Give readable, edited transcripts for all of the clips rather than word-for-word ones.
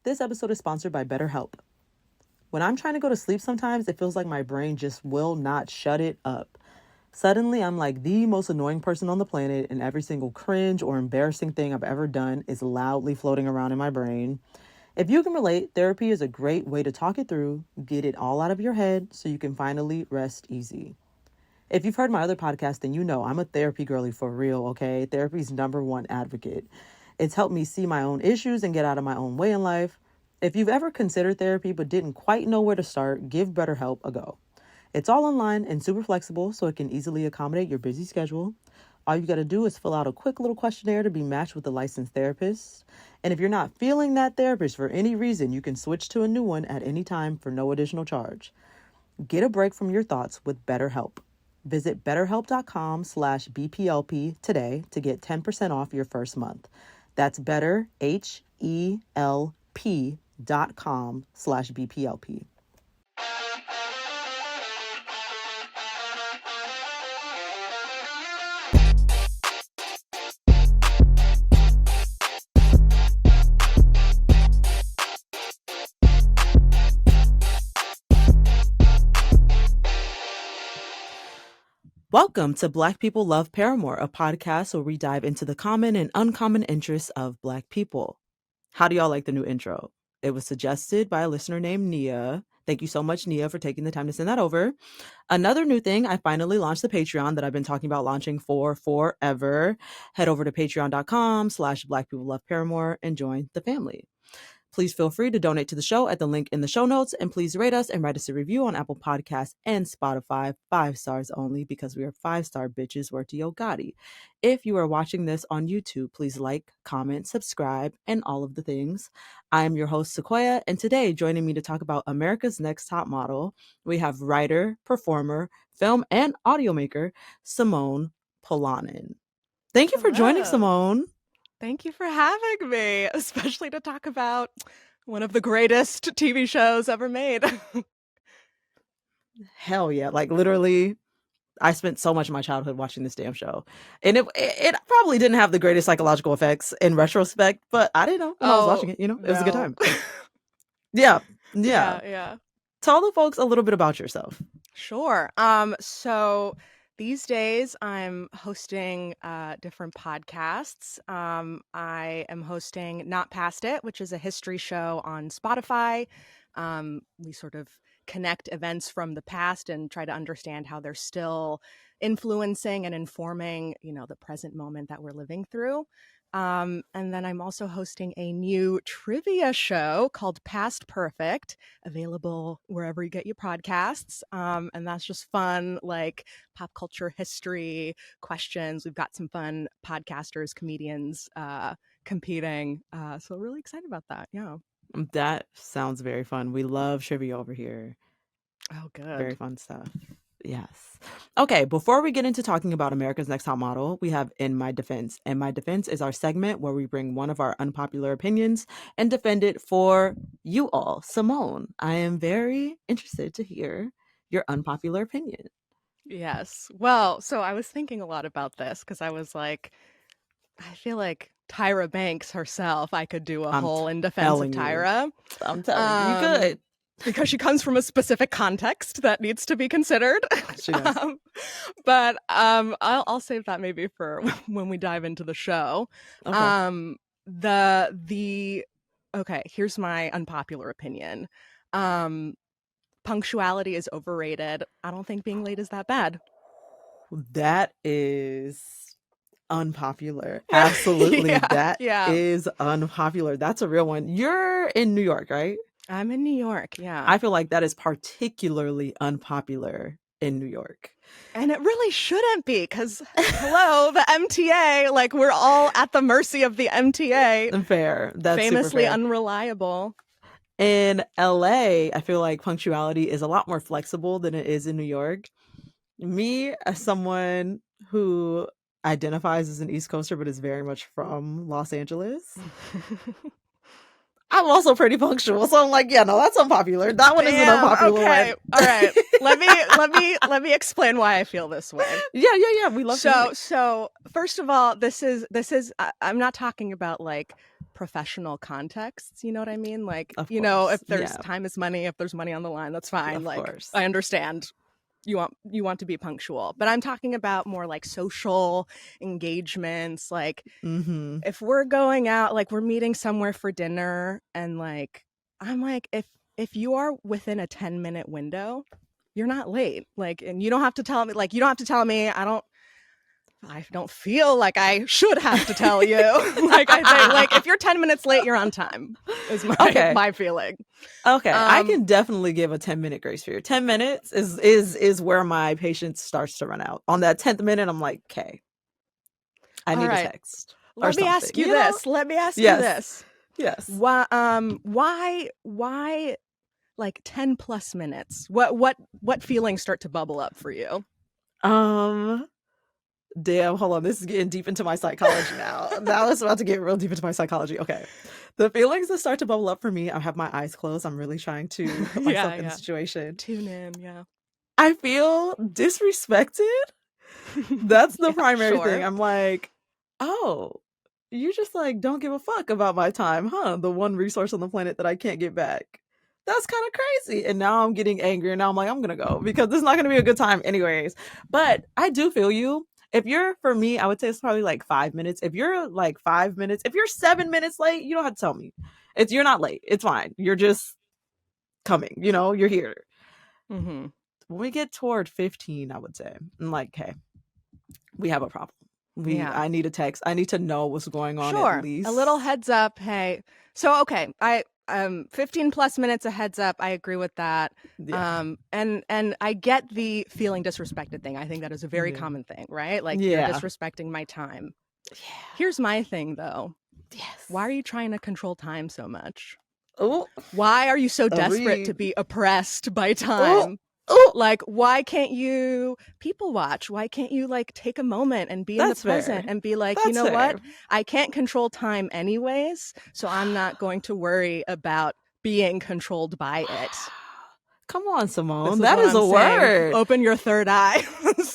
This episode is sponsored by BetterHelp. When I'm trying to go to sleep sometimes, it feels like my brain just will not shut it up. Suddenly, I'm like the most annoying person on the planet, and every single cringe or embarrassing thing I've ever done is loudly floating around in my brain. If you can relate, therapy is a great way to talk it through, get it all out of your head so you can finally rest easy. If you've heard my other podcast, then you know I'm a therapy girly for real, okay? Therapy's #1 advocate. It's helped me see my own issues and get out of my own way in life. If you've ever considered therapy but didn't quite know where to start, give BetterHelp a go. It's all online and super flexible, so it can easily accommodate your busy schedule. All you got to do is fill out a quick little questionnaire to be matched with a licensed therapist. And if you're not feeling that therapist for any reason, you can switch to a new one at any time for no additional charge. Get a break from your thoughts with BetterHelp. Visit betterhelp.com/BPLP today to get 10% off your first month. That's betterhelp.com/BPLP. Welcome to Black People Love Paramore, a podcast where we dive into the common and uncommon interests of Black people. How do y'all like the new intro? It was suggested by a listener named Nia. Thank you so much, Nia, for taking the time to send that over. Another new thing, I finally launched the Patreon that I've been talking about launching for forever. Head over to patreon.com/Black People Love Paramore and join the family. Please feel free to donate to the show at the link in the show notes, and please rate us and write us a review on Apple Podcasts and Spotify, 5 stars only, because we are 5-star bitches. Word to Yo Gotti. If you are watching this on YouTube, please like, comment, subscribe, and all of the things. I am your host, Sequoia, and today joining me to talk about America's Next Top Model, we have writer, performer, film, and audio maker, Simone Polanen. Thank you for joining, Simone. Thank you for having me, especially to talk about one of the greatest TV shows ever made. Hell yeah. Like, literally, I spent so much of my childhood watching this damn show. And it probably didn't have the greatest psychological effects in retrospect, but I didn't know when I was watching it, you know? It was a good time. Yeah. Tell the folks a little bit about yourself. Sure. So these days I'm hosting different podcasts. I am hosting Not Past It, which is a history show on Spotify. We sort of connect events from the past and try to understand how they're still influencing and informing, the present moment that we're living through. And then I'm also hosting a new trivia show called Past Perfect, available wherever you get your podcasts. And that's just fun, like pop culture history questions. We've got some fun podcasters, comedians competing. So really excited about that. Yeah. That sounds very fun. We love trivia over here. Oh, good. Very fun stuff. Yes. Okay, before we get into talking about America's Next Top Model, we have In My Defense. In My Defense is our segment where we bring one of our unpopular opinions and defend it for you all. Simone, I am very interested to hear your unpopular opinion. Yes. Well, so I was thinking a lot about this because I was like, I feel like Tyra Banks herself, I could do a whole in defense of Tyra. I'm telling you, you could. Because she comes from a specific context that needs to be considered. She does. But I'll save that maybe for when we dive into the show. Okay. Okay, here's my unpopular opinion. Punctuality is overrated. I don't think being late is that bad. That is unpopular. Absolutely. That is unpopular. That's a real one. You're in New York, right? I'm in New York, yeah. I feel like that is particularly unpopular in New York. And it really shouldn't be, because, hello, the MTA, like, we're all at the mercy of the MTA. Fair. That's famously fair. Unreliable. In LA, I feel like punctuality is a lot more flexible than it is in New York. Me, as someone who identifies as an East Coaster but is very much from Los Angeles, I'm also pretty punctual, so I'm like, yeah, no, that's unpopular. That one is an unpopular okay. one. All right. Let me explain why I feel this way. Yeah. We love to hear it. So first of all, this is I'm not talking about like professional contexts, you know what I mean? Like, Of you know, course, if there's yeah. time is money, if there's money on the line, that's fine. Of Like, course. I understand you want to be punctual, but I'm talking about more like social engagements. Like, if we're going out, like we're meeting somewhere for dinner, and like I'm like, if you are within a 10-minute window, you're not late. Like, and you don't have to tell me. Like, you don't have to tell me. I don't feel like I should have to tell you. Like, I think, like, if you're 10 minutes late, you're on time, is my feeling. Okay, I can definitely give a 10-minute grace period. 10 minutes is where my patience starts to run out. On that 10th minute, I'm like, okay, I need a text. Let me ask you this. Let me ask you this. Yes. Why like 10 plus minutes? What feelings start to bubble up for you? Damn, hold on. This is getting deep into my psychology now. Now it's about to get real deep into my psychology. Okay. The feelings that start to bubble up for me, I have my eyes closed. I'm really trying to put myself in the situation. Tune in, yeah. I feel disrespected. That's the primary thing. I'm like, oh, you just like don't give a fuck about my time, huh? The one resource on the planet that I can't get back. That's kind of crazy. And now I'm getting angry. And now I'm like, I'm going to go because this is not going to be a good time anyways. But I do feel you. If you're, for me, I would say it's probably like 5 minutes. If you're like 5 minutes, if you're 7 minutes late, you don't have to tell me. You're not late. It's fine. You're just coming, you know, you're here. When we get toward 15, I would say, I'm like, okay, we have a problem. I need a text. I need to know what's going on at least. A little heads up. Hey, so, okay, 15 plus minutes a heads up. I agree with that. Yeah. And I get the feeling disrespected thing. I think that is a very common thing, right? Like, you're disrespecting my time. Yeah. Here's my thing though. Yes. Why are you trying to control time so much? Oh, why are you so desperate to be oppressed by time? Like, why can't you people watch? Why can't you like take a moment and be in the present and be like, you know what? I can't control time anyways, so I'm not going to worry about being controlled by it. Come on, Simone. That is a word. Open your third eye.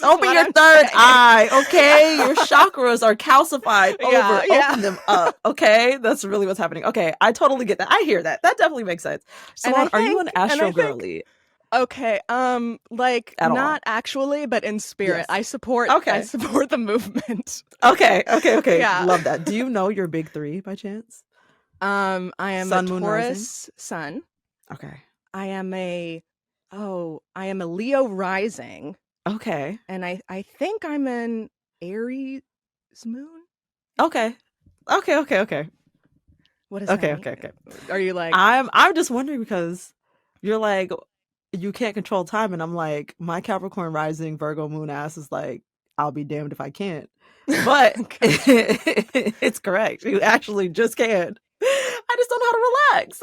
Open your third eye, okay? Your chakras are calcified over. Open them up, okay? That's really what's happening. Okay, I totally get that. I hear that. That definitely makes sense. Simone, are you an astro girly? Okay, like not actually, but in spirit. Yes. I support the movement. Okay. Yeah. Love that. Do you know your big three by chance? I am a Taurus sun. Okay. I am a Leo rising. Okay. And I think I'm an Aries moon. Okay. What does that mean? Okay. Are you like I'm just wondering because you're like, you can't control time, and I'm like, my Capricorn rising Virgo moon ass is like, I'll be damned if I can't. But it's correct. You actually just can't. I just don't know how to relax.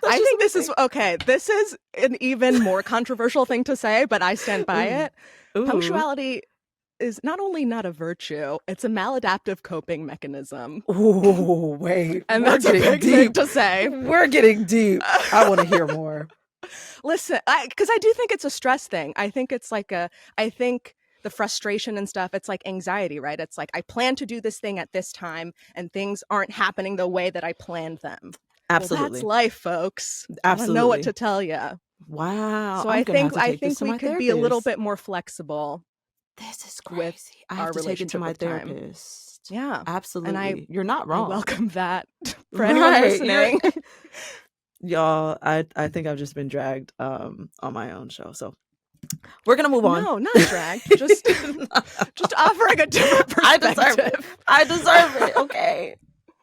I think this is okay. This is an even more controversial thing to say, but I stand by it. Punctuality is not only not a virtue, it's a maladaptive coping mechanism. Oh, wait. And that's a big thing to say. We're getting deep. I want to hear more. Listen, because I do think it's a stress thing. I think it's like I think the frustration and stuff, it's like anxiety, right? It's like I plan to do this thing at this time and things aren't happening the way that I planned them. Absolutely. Well, that's life, folks. Absolutely. I don't know what to tell you. Wow. So I think we could be a little bit more flexible. This is crazy. I have to take it to my therapist. Yeah. Absolutely. And you're not wrong. I welcome that for anyone listening. Y'all, I think I've just been dragged on my own show. So we're gonna move on. No, not dragged. Just offering a different perspective. I deserve it. Okay.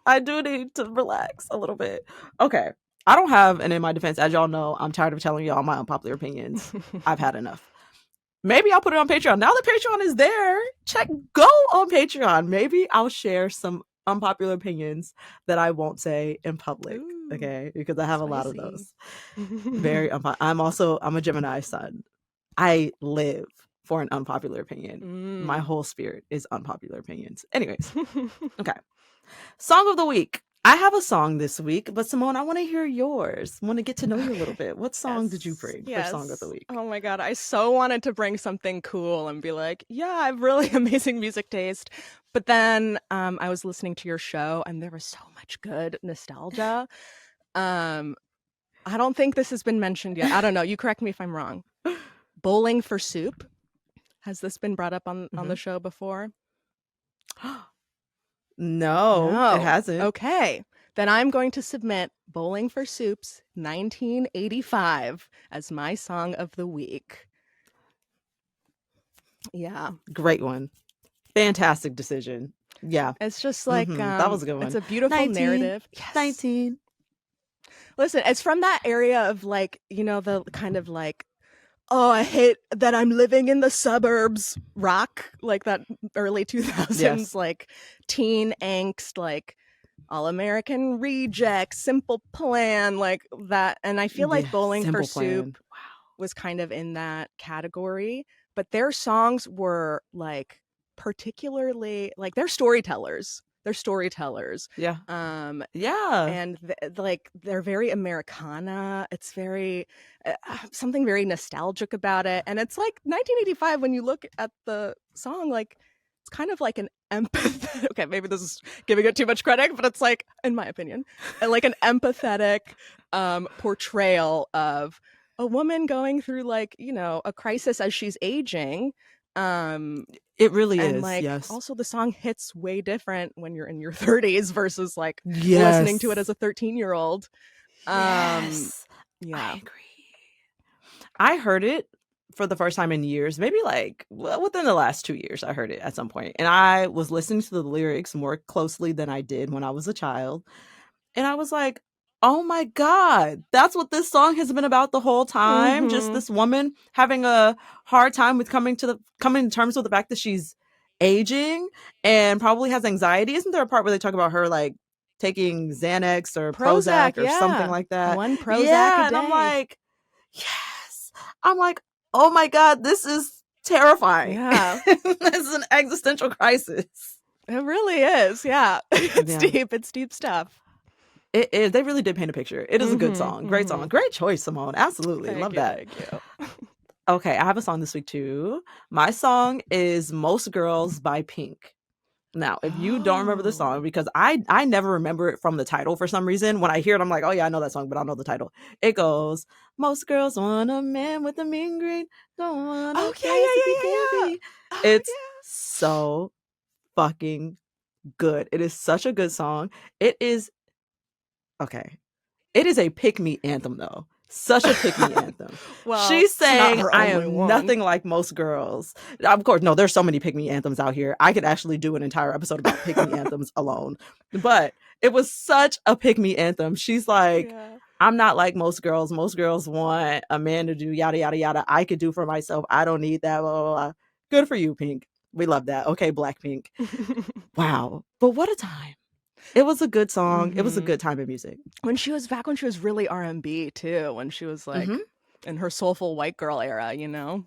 I do need to relax a little bit. Okay. I don't have, and in my defense, as y'all know, I'm tired of telling y'all my unpopular opinions. I've had enough. Maybe I'll put it on Patreon. Now that Patreon is there, go on Patreon. Maybe I'll share some unpopular opinions that I won't say in public. Ooh, okay, because I have a lot of those. Very I'm a Gemini sun. I live for an unpopular opinion. My whole spirit is unpopular opinions. Anyways, okay. Song of the week. I have a song this week, but Simone, I want to hear yours. I want to get to know you a little bit. What song did you bring for Song of the Week? Oh my God. I so wanted to bring something cool and be like, yeah, I have really amazing music taste. But then I was listening to your show and there was so much good nostalgia. I don't think this has been mentioned yet. I don't know. You correct me if I'm wrong. Bowling for Soup. Has this been brought up on the show before? No, it hasn't. Okay. Then I'm going to submit Bowling for Soup's 1985 as my song of the week. Yeah. Great one. Fantastic decision. Yeah. It's just like, that was a good one. It's a beautiful narrative. Yes. 19. Listen, it's from that area of like, the kind of like, oh, I hate that I'm living in the suburbs rock, like that early 2000s, like teen angst, like All American Reject, Simple Plan, like that. And I feel like Bowling for Soup was kind of in that category, but their songs were like particularly like they're storytellers. Yeah. And like they're very Americana. It's very something very nostalgic about it. And it's like 1985 when you look at the song, like it's kind of like an empathetic. Okay, maybe this is giving it too much credit, but it's like, in my opinion, like an empathetic portrayal of a woman going through like a crisis as she's aging. It really and is. Like, yes. Also, the song hits way different when you're in your 30s versus like listening to it as a 13-year-old. Yes. Yeah, I agree. I heard it for the first time in years, maybe like within the last 2 years. I heard it at some point, and I was listening to the lyrics more closely than I did when I was a child, and I was like, oh my God, that's what this song has been about the whole time. Just this woman having a hard time with coming to terms with the fact that she's aging and probably has anxiety. Isn't there a part where they talk about her like taking Xanax or Prozac or something like that? One Prozac a day. And I'm like, yes. I'm like, oh my God, this is terrifying. Yeah. This is an existential crisis. It really is. Yeah. It's deep stuff. It is. They really did paint a picture. It is a good song. Great song. Great choice, Simone. Absolutely. Love that. Thank you. Okay, I have a song this week too. My song is Most Girls by Pink. Now, if you don't remember the song, because I never remember it from the title for some reason. When I hear it, I'm like, oh yeah, I know that song, but I don't know the title. It goes, most girls want a man with a mean green. Don't want yeah. It's so fucking good. It is such a good song. It is okay. It is a pick-me anthem, though. Such a pick-me anthem. Well, she's saying, I am nothing like most girls. Of course, no, there's so many pick-me anthems out here. I could actually do an entire episode about pick-me anthems alone. But it was such a pick-me anthem. She's like, I'm not like most girls. Most girls want a man to do yada, yada, yada. I could do for myself. I don't need that, blah, blah, blah. Good for you, Pink. We love that. Okay, Blackpink. Wow. But what a time. It was a good song. It was a good time in music. When she was really R&B too, when she was like in her soulful white girl era, Yeah.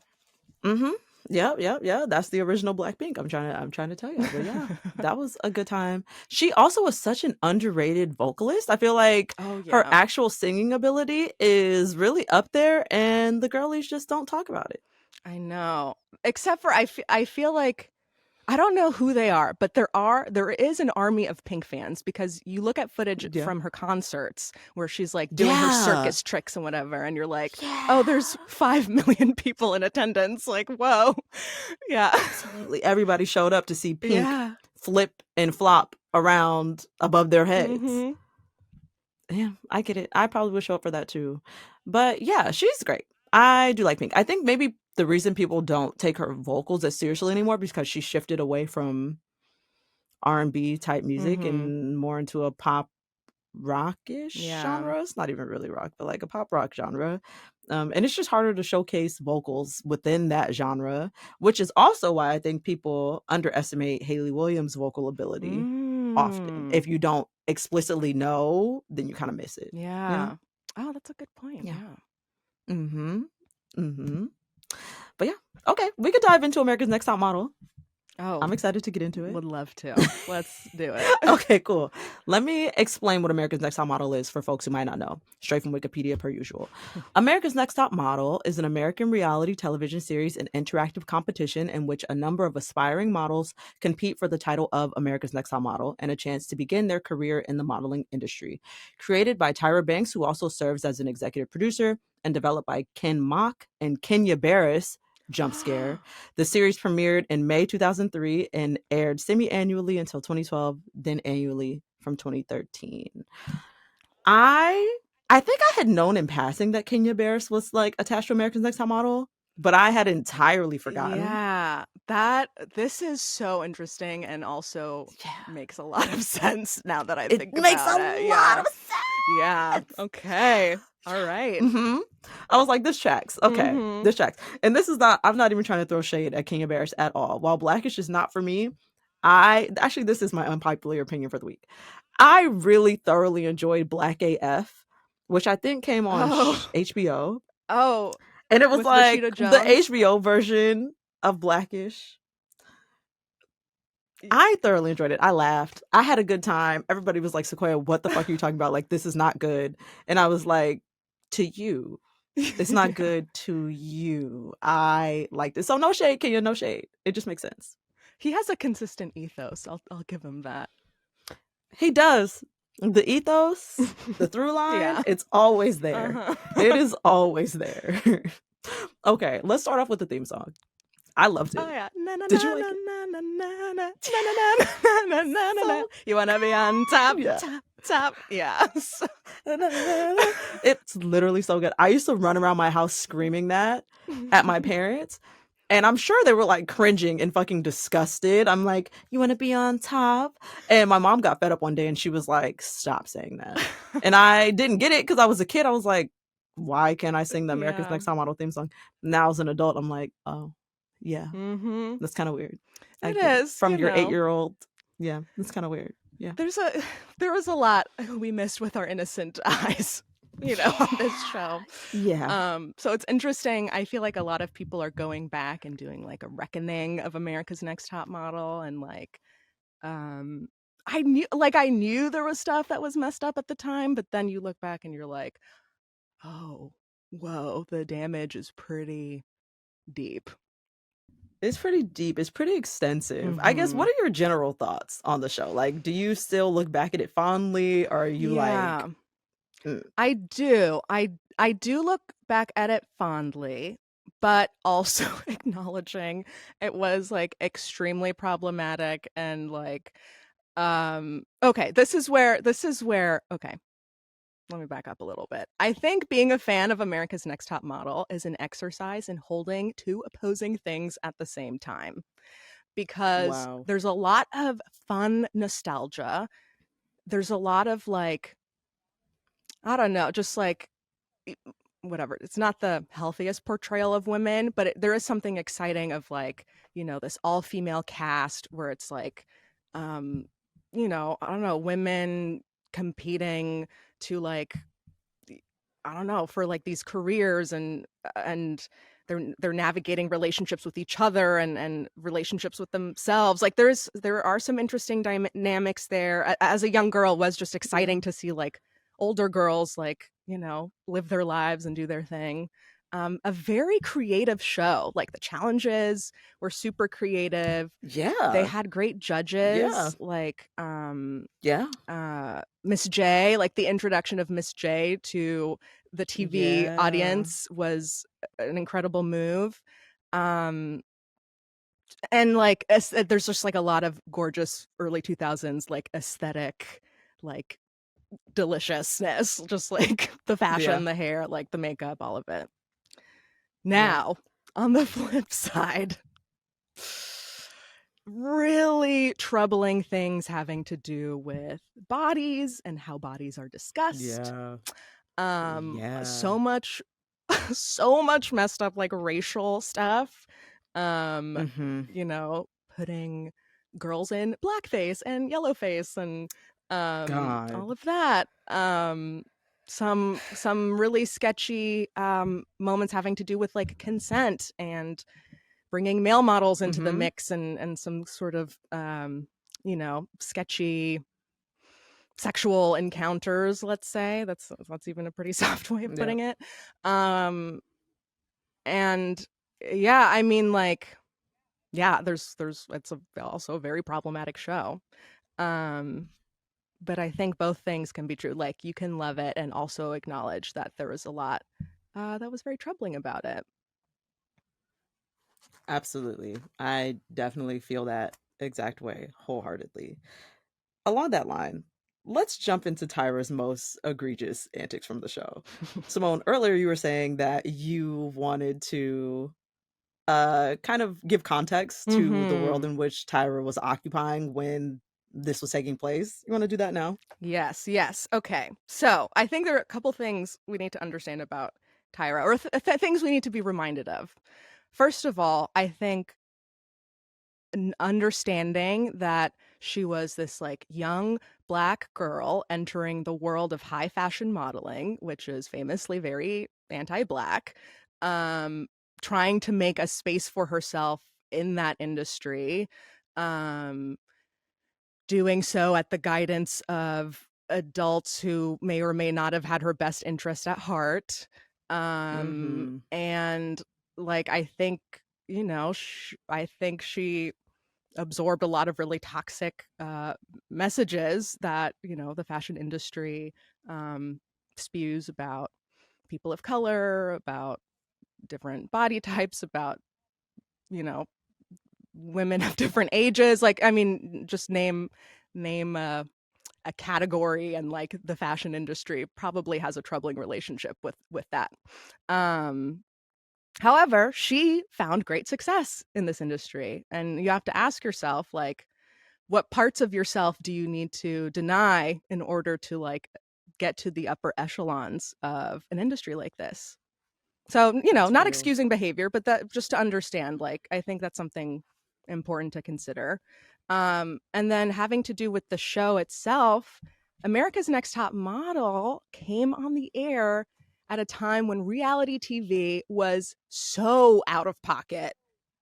That's the original Blackpink. I'm trying to tell you. But yeah, that was a good time. She also was such an underrated vocalist. I feel like her actual singing ability is really up there, and the girlies just don't talk about it. I know. Except for I feel like I don't know who they are, but there is an army of Pink fans, because you look at footage from her concerts where she's like doing her circus tricks and whatever, and you're like, oh, there's 5 million people in attendance. Like, whoa. Yeah. Absolutely. Everybody showed up to see Pink flip and flop around above their heads. Yeah, I get it. I probably would show up for that too. But yeah, she's great. I do like Pink. I think maybe the reason people don't take her vocals as seriously anymore because she shifted away from R&B type music and more into a pop rockish genre. It's not even really rock, but like a pop rock genre. And it's just harder to showcase vocals within that genre, which is also why I think people underestimate Hayley Williams' vocal ability often. If you don't explicitly know, then you kind of miss it. Yeah. Oh, that's a good point. Yeah. But yeah, okay, we could dive into America's Next Top Model. Oh, I'm excited to get into it. would love to. Let's do it. Okay, cool. Let me explain what America's Next Top Model is for folks who might not know, straight from Wikipedia per usual. America's Next Top Model is an American reality television series and interactive competition in which a number of aspiring models compete for the title of America's Next Top Model and a chance to begin their career in the modeling industry. Created by Tyra Banks, who also serves as an executive producer, and developed by Ken Mock and Kenya Barris, jump scare. The series premiered in May 2003 and aired semi-annually until 2012, then annually from 2013. I think I had known in passing that Kenya Barris was like attached to America's Next Top Model, but I had entirely forgotten. Yeah, this is so interesting and also makes a lot of sense now that I think makes about a it. lot of sense. Yeah. Okay. All right. I was like, this tracks. Okay, Mhm. this tracks. And this is not, I'm not even trying to throw shade at Kenya Barris at all. While Blackish is not for me, this is my unpopular opinion for the week. I really thoroughly enjoyed Black AF, which I think came on HBO. Oh, And it was with like Rashida the Jones? HBO version of Blackish. I thoroughly enjoyed it. I laughed. I had a good time. Everybody was like, Sequoia, what the fuck are you talking about? Like, this is not good. And I was like, to you. It's not good to you. I like this. So no shade, Kenya, no shade. It just makes sense. He has a consistent ethos. I'll give him that. He does. The ethos, the through line, it's always there. It is always there. Okay, let's start off with the theme song. I loved it. Oh yeah. Did you like it? You wanna be on top, Yeah. top. Yes. It's literally so good. I used to run around my house screaming that at my parents. And I'm sure they were like cringing and fucking disgusted. I'm like, you want to be on top? And my mom got fed up one day and she was like, stop saying that. And I didn't get it because I was a kid. I was like, why can't I sing the America's Next Top Model theme song? Now as an adult, I'm like, oh, yeah. That's kind of weird. It is. From your 8-year-old. Yeah, that's kind of weird. Yeah. There was a lot we missed with our innocent eyes. On this show. Yeah. So it's interesting. I feel like a lot of people are going back and doing like a reckoning of America's Next Top Model, and like, I knew there was stuff that was messed up at the time, but then you look back and you're like, oh, whoa, the damage is pretty deep. It's pretty deep. It's pretty extensive. I guess, what are your general thoughts on the show? Like, do you still look back at it fondly, or are you like... I do. I do look back at it fondly, but also acknowledging it was like extremely problematic and like okay, this is where okay. Let me back up a little bit. I think being a fan of America's Next Top Model is an exercise in holding two opposing things at the same time, because there's a lot of fun nostalgia. There's a lot of like, I don't know, just like whatever. It's not the healthiest portrayal of women, but there is something exciting of like, this all-female cast where it's like, I don't know, women competing to like, I don't know, for like these careers, and they're navigating relationships with each other and relationships with themselves. Like there are some interesting dynamics there. As a young girl, it was just exciting to see like older girls like, live their lives and do their thing. A very creative show. Like the challenges were super creative. Yeah. They had great judges. Yeah. Like Miss J, like the introduction of Miss J to the TV audience was an incredible move. And like there's just like a lot of gorgeous early 2000s like aesthetic, like deliciousness, just like the fashion, the hair, like the makeup, all of it. Now, on the flip side, really troubling things having to do with bodies and how bodies are discussed. So much messed up like racial stuff. Putting girls in blackface and yellowface and all of that. Some really sketchy moments having to do with like consent and bringing male models into the Mm-hmm. mix and some sort of sketchy sexual encounters, let's say. That's even a pretty soft way of Yeah. putting it. And yeah, I mean, like, yeah, there's it's also a very problematic show. But I think both things can be true. Like, you can love it and also acknowledge that there was a lot that was very troubling about it. Absolutely. I definitely feel that exact way wholeheartedly. Along that line, let's jump into Tyra's most egregious antics from the show. Simone, earlier you were saying that you wanted to kind of give context to the world Mm-hmm. in which Tyra was occupying when this was taking place. You want to do that now? Yes, yes. Okay. So I think there are a couple things we need to understand about Tyra, or things we need to be reminded of. First of all, I think understanding that she was this like young black girl entering the world of high fashion modeling, which is famously very anti-black, um, trying to make a space for herself in that industry, um, doing so at the guidance of adults who may or may not have had her best interest at heart. Mm-hmm. And like, I think, I think she absorbed a lot of really toxic messages that the fashion industry spews about people of color, about different body types, about you know women of different ages. Like, I mean, just name a category, and like the fashion industry probably has a troubling relationship with that. Um, However, she found great success in this industry, and you have to ask yourself, like, what parts of yourself do you need to deny in order to like get to the upper echelons of an industry like this? So, That's not real. excusing behavior, but that just to understand, like, I think that's something important to consider. And then having to do with the show itself, America's Next Top Model came on the air at a time when reality TV was so out of pocket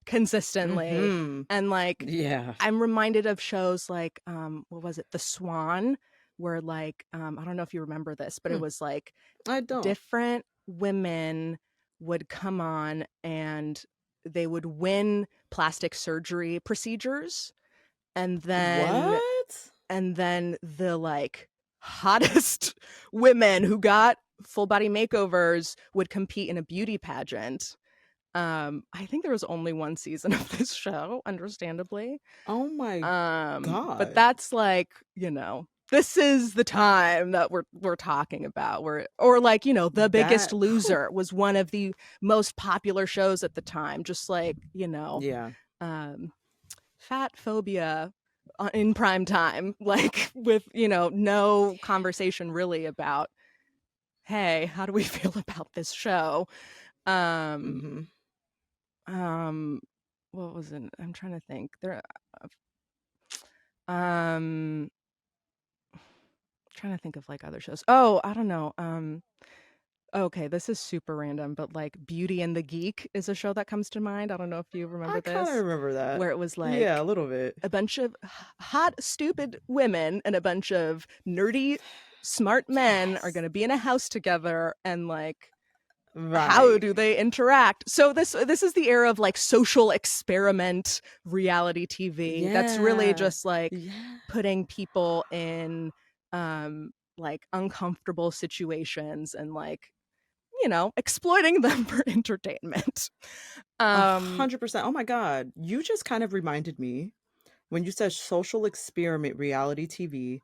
consistently. Mm-hmm. And like, Yeah. I'm reminded of shows like, what was it? The Swan, where like, I don't know if you remember this, but it Hmm. was like I don't. different women would come on and they would win plastic surgery procedures, and then What? the like hottest women who got full body makeovers would compete in a beauty pageant. I think there was only one season of this show, understandably. Oh my But God. that's like, this is the time that we're talking about. Where, or like, The Biggest That. Loser was one of the most popular shows at the time. Just like, Yeah. um, fat phobia in prime time, like with no conversation really about, hey, how do we feel about this show? Um, Mm-hmm. um, what was it? I'm trying to think. Um, trying to think of like other shows. Oh, I don't know. Okay, this is super random, but like Beauty and the Geek is a show that comes to mind. I don't know if you I remember kind of this, remember that. where it was Yeah, a like little bit. a bunch of hot, stupid women and a bunch of nerdy, smart men are Yes. going to be in a house together, and like, how Right. do they interact? So this is the era of like social experiment reality TV. That's really Yeah. just like Yeah. putting people in like uncomfortable situations and like exploiting them for entertainment. A Um 100%. Oh my God. You just kind of reminded me when you said social experiment reality TV.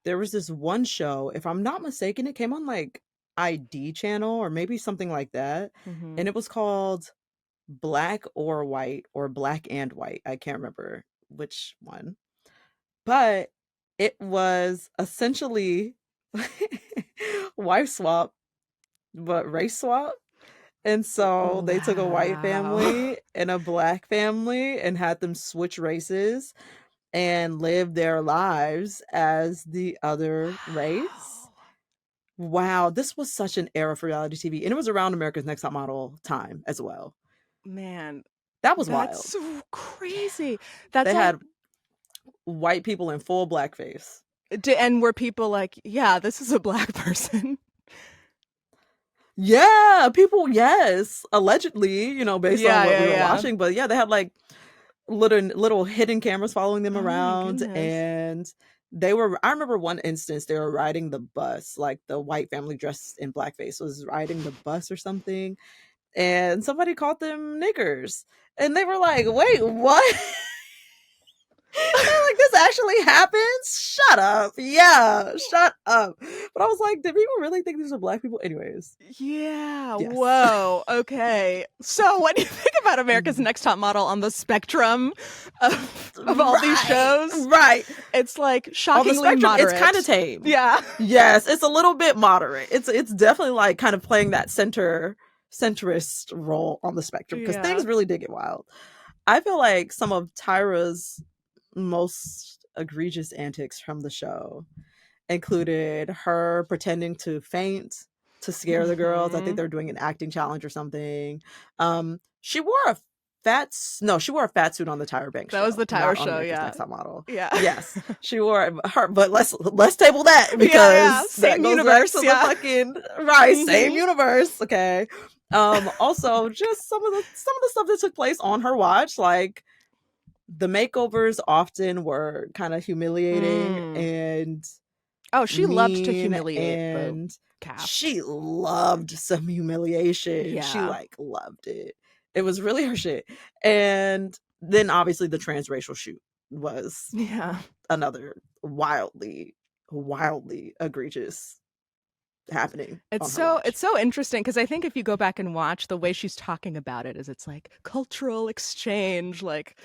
There was this one show, if I'm not mistaken, it came on like ID channel or maybe something like that. mhm. And it was called Black or White or Black and White. I can't remember which one. But it was essentially wife swap, but race swap. And so they took a white Wow. family and a black family and had them switch races and live their lives as the other race. Wow. Wow, this was such an era for reality TV. And it was around America's Next Top Model time as well. Man, That was wild. That's so crazy. That's They all. had white people in full blackface. And were people like, yeah, this is a black person? Yeah, people, yes, allegedly, you know, based on what we were Yeah. watching. But yeah, they had like little hidden cameras following them Oh my around, goodness. and they were. I remember one instance they were riding the bus, like the white family dressed in blackface was riding the bus or something, and somebody called them niggers, and they were like, "Wait, what?" They're like, "This actually happens? Shut up. Yeah, shut up." But I was like, did people really think these are black people? Anyways, Yeah. yes. Whoa. Okay. So when you think about America's Next Top Model on the spectrum of all these shows, right? It's like On the shockingly spectrum, moderate. it's kind of tame. Yeah. Yes, it's a little bit moderate. It's definitely like kind of playing that centrist role on the spectrum because things really did get wild. I feel like some of Tyra's most egregious antics from the show included her pretending to faint to scare the girls. I think they were doing an acting challenge or something. She wore a she wore a fat suit on the Tyra Banks show. That was the Tyra show, America's yeah. Next Top Model. Yeah. Yes, she wore her, but let's table that because Same that goes universe, back to the fucking same universe. Okay. Also, just some of the stuff that took place on her watch, like the makeovers often were kind of humiliating and she loved to mean, humiliate and the cast. she loved some humiliation. Yeah. She like loved it. It was really her shit. And then obviously the transracial shoot was another wildly egregious happening. It's so interesting because I think if you go back and watch, the way she's talking about it is it's like cultural exchange, like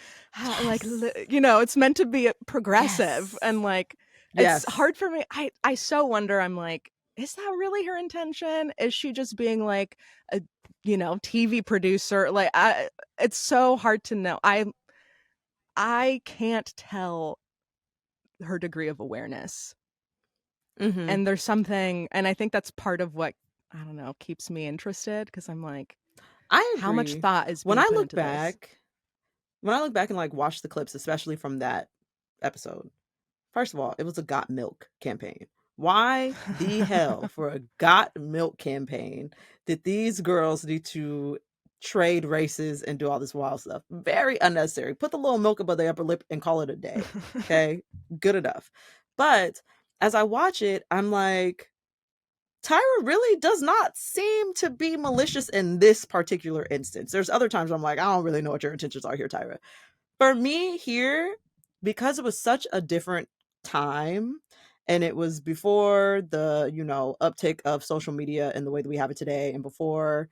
you know, it's meant to be progressive and like it's hard for me. I so wonder. I'm like, is that really her intention? Is she just being like a TV producer? Like it's so hard to know. I can't tell her degree of awareness. Mm-hmm. And there's something, and I think that's part of what, I don't know, keeps me interested because I'm like, I agree. How much thought is being when I put look into back, this? When I look back and like watch the clips, especially from that episode, first of all, it was a Got Milk campaign. Why the hell for a Got Milk campaign did these girls need to trade races and do all this wild stuff? Very unnecessary. Put the little milk above the upper lip and call it a day. Okay, good enough. But as I watch it, I'm like, Tyra really does not seem to be malicious in this particular instance. There's other times where I'm like, I don't really know what your intentions are here, Tyra. For me here, because it was such a different time and it was before the, uptick of social media and the way that we have it today, and before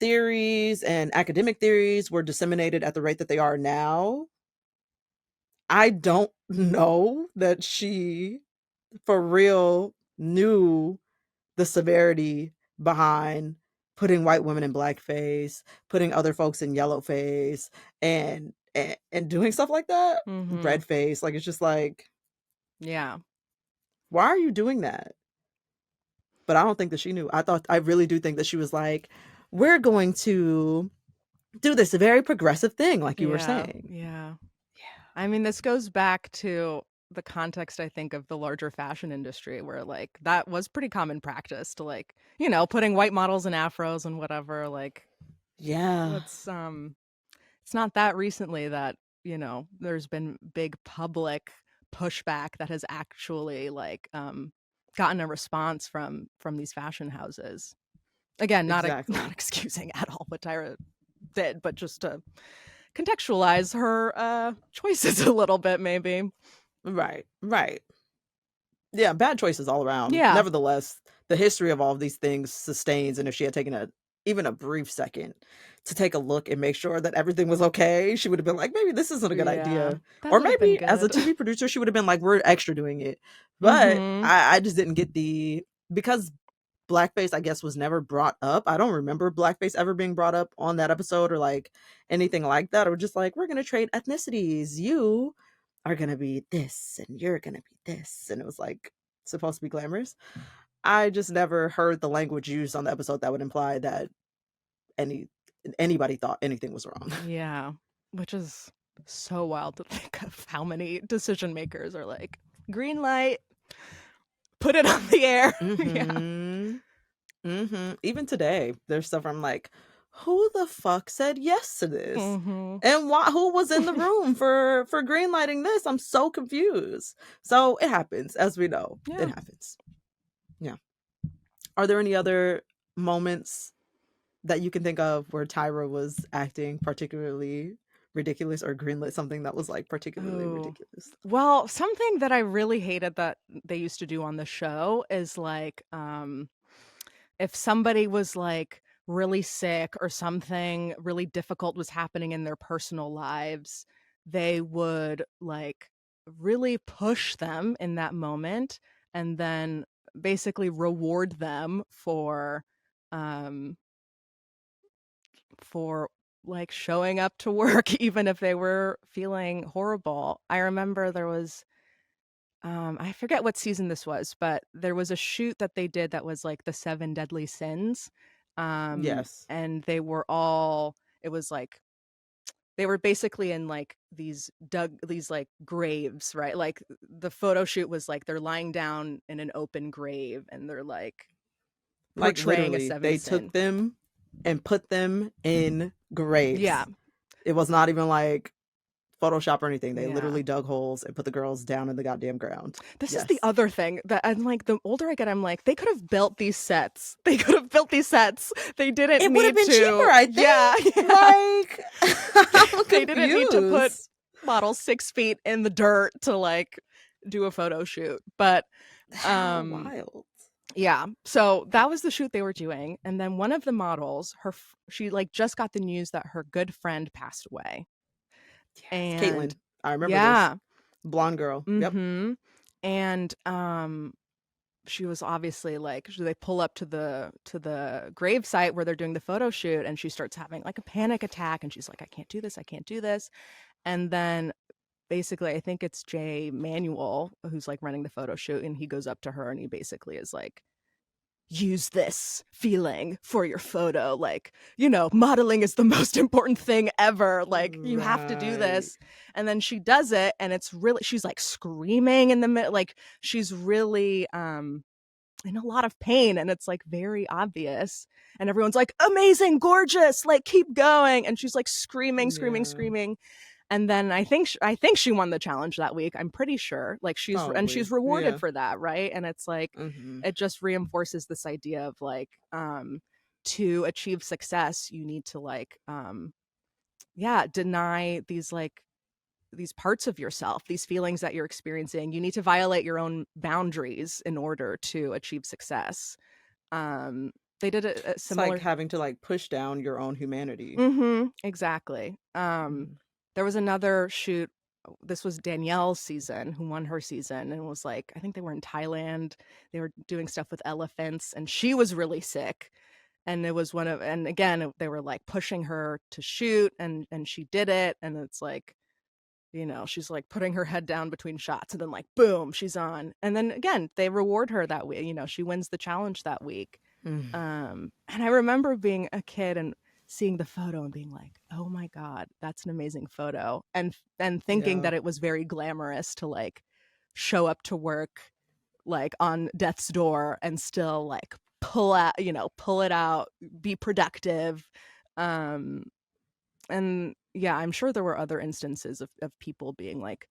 theories and academic theories were disseminated at the rate that they are now, I don't know that she for real knew the severity behind putting white women in blackface, putting other folks in yellow face, and doing stuff like that, red face. Like, it's just like, yeah, why are you doing that? But I don't think that she knew. I really do think that she was like, we're going to do this very progressive thing, like you were saying. Yeah. I mean, this goes back to the context, I think, of the larger fashion industry where like that was pretty common practice to like, putting white models in afros and whatever. Like, it's not that recently that, there's been big public pushback that has actually like gotten a response from these fashion houses. Again, not excusing at all what Tyra did, but just to contextualize her choices a little bit, maybe. Right. Yeah, bad choices all around. Yeah. Nevertheless, the history of all of these things sustains, and if she had taken even a brief second to take a look and make sure that everything was okay, she would have been like, maybe this isn't a good idea. Or maybe as a TV producer, she would have been like, we're extra doing it. But I just didn't get because blackface, I guess, was never brought up. I don't remember blackface ever being brought up on that episode or like anything like that. Or just like, we're going to trade ethnicities. You are going to be this and you're going to be this. And it was like supposed to be glamorous. I just never heard the language used on the episode that would imply that any anybody thought anything was wrong. Yeah, which is so wild to think of how many decision makers are like, green light, put it on the air. Yeah. Even today, there's stuff where I'm like, who the fuck said yes to this? Mhm. And who was in the room for greenlighting this? I'm so confused. So it happens, as we know. Yeah. It happens. Yeah. Are there any other moments that you can think of where Tyra was acting particularly ridiculous or greenlit something that was like particularly Oh. ridiculous? Well, something that I really hated that they used to do on the show is like, if somebody was like really sick or something really difficult was happening in their personal lives, they would like really push them in that moment and then basically reward them um for like showing up to work even if they were feeling horrible. I remember there was I forget what season this was, but there was a shoot that they did that was like the 7 deadly sins. Yes. And they were all it was like they were basically in like these like graves, right? Like the photo shoot was like they're lying down in an open grave and they're like Like portraying a literally, 7th they sin. took them and put them in graves. Yeah. It was not even like Photoshop or anything. They Yeah. literally dug holes and put the girls down in the goddamn ground. This is Yes. the other thing that I'm like, the older I get, I'm like, they could have built these sets. They could have built these sets. They didn't It would have need been to. cheaper, I think. Yeah. Like, They didn't need to put models 6 feet in the dirt to like do a photo shoot. But how wild. yeah, so that was the shoot they were doing, and then one of the models, she like just got the news that her good friend passed away. Yes. And Caitlin, I remember yeah, this blonde girl. Yep. And she was obviously like, they pull up to the grave site where they're doing the photo shoot, and she starts having like a panic attack, and she's like, I can't do this. And then basically, I think it's Jay Manuel who's like running the photo shoot, and he goes up to her and he basically is like, use this feeling for your photo, like, you know, modeling is the most important thing ever, like you have to do this. And then she does it, and it's really, she's like screaming in the middle, like she's really in a lot of pain, and it's like very obvious, and everyone's like, amazing, gorgeous, like keep going, and she's like screaming. And then I think she won the challenge that week. I'm pretty sure. Like she's rewarded for that, right? And it's like it just reinforces this idea of like to achieve success, you need to like deny these parts of yourself, these feelings that you're experiencing. You need to violate your own boundaries in order to achieve success. They did a similar. It's like having to like push down your own humanity. Exactly. There was another shoot. This was Danielle's season, who won her season, and was like, I think they were in Thailand. They were doing stuff with elephants, and she was really sick. And it was and again, they were like pushing her to shoot, and she did it. And it's like, you know, she's like putting her head down between shots, and then like, boom, she's on. And then again, they reward her that way. You know, she wins the challenge that week. And I remember being a kid and seeing the photo and being like, oh my God, that's an amazing photo. And thinking that it was very glamorous to like show up to work like on death's door and still like pull it out, be productive. And yeah, I'm sure there were other instances of people being like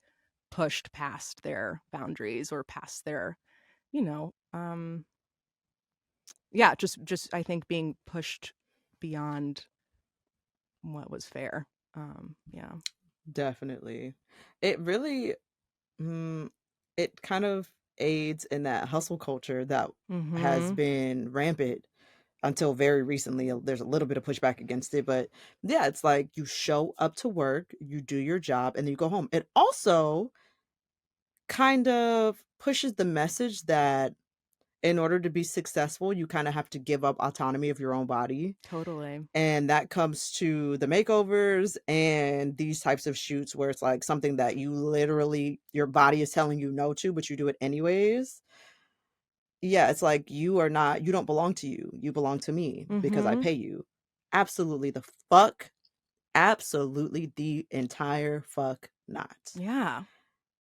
pushed past their boundaries or past their, you know, yeah, just I think being pushed beyond what was fair. Yeah. Definitely. It really it kind of aids in that hustle culture that has been rampant until very recently. There's a little bit of pushback against it, but yeah, it's like you show up to work, you do your job, and then you go home. It also kind of pushes the message that in order to be successful, you kind of have to give up autonomy of your own body. Totally. And that comes to the makeovers and these types of shoots where it's like something that you literally, your body is telling you no to, but you do it anyways. Yeah, it's like you don't belong to you. You belong to me because I pay you. Absolutely the fuck, absolutely the entire fuck not. Yeah.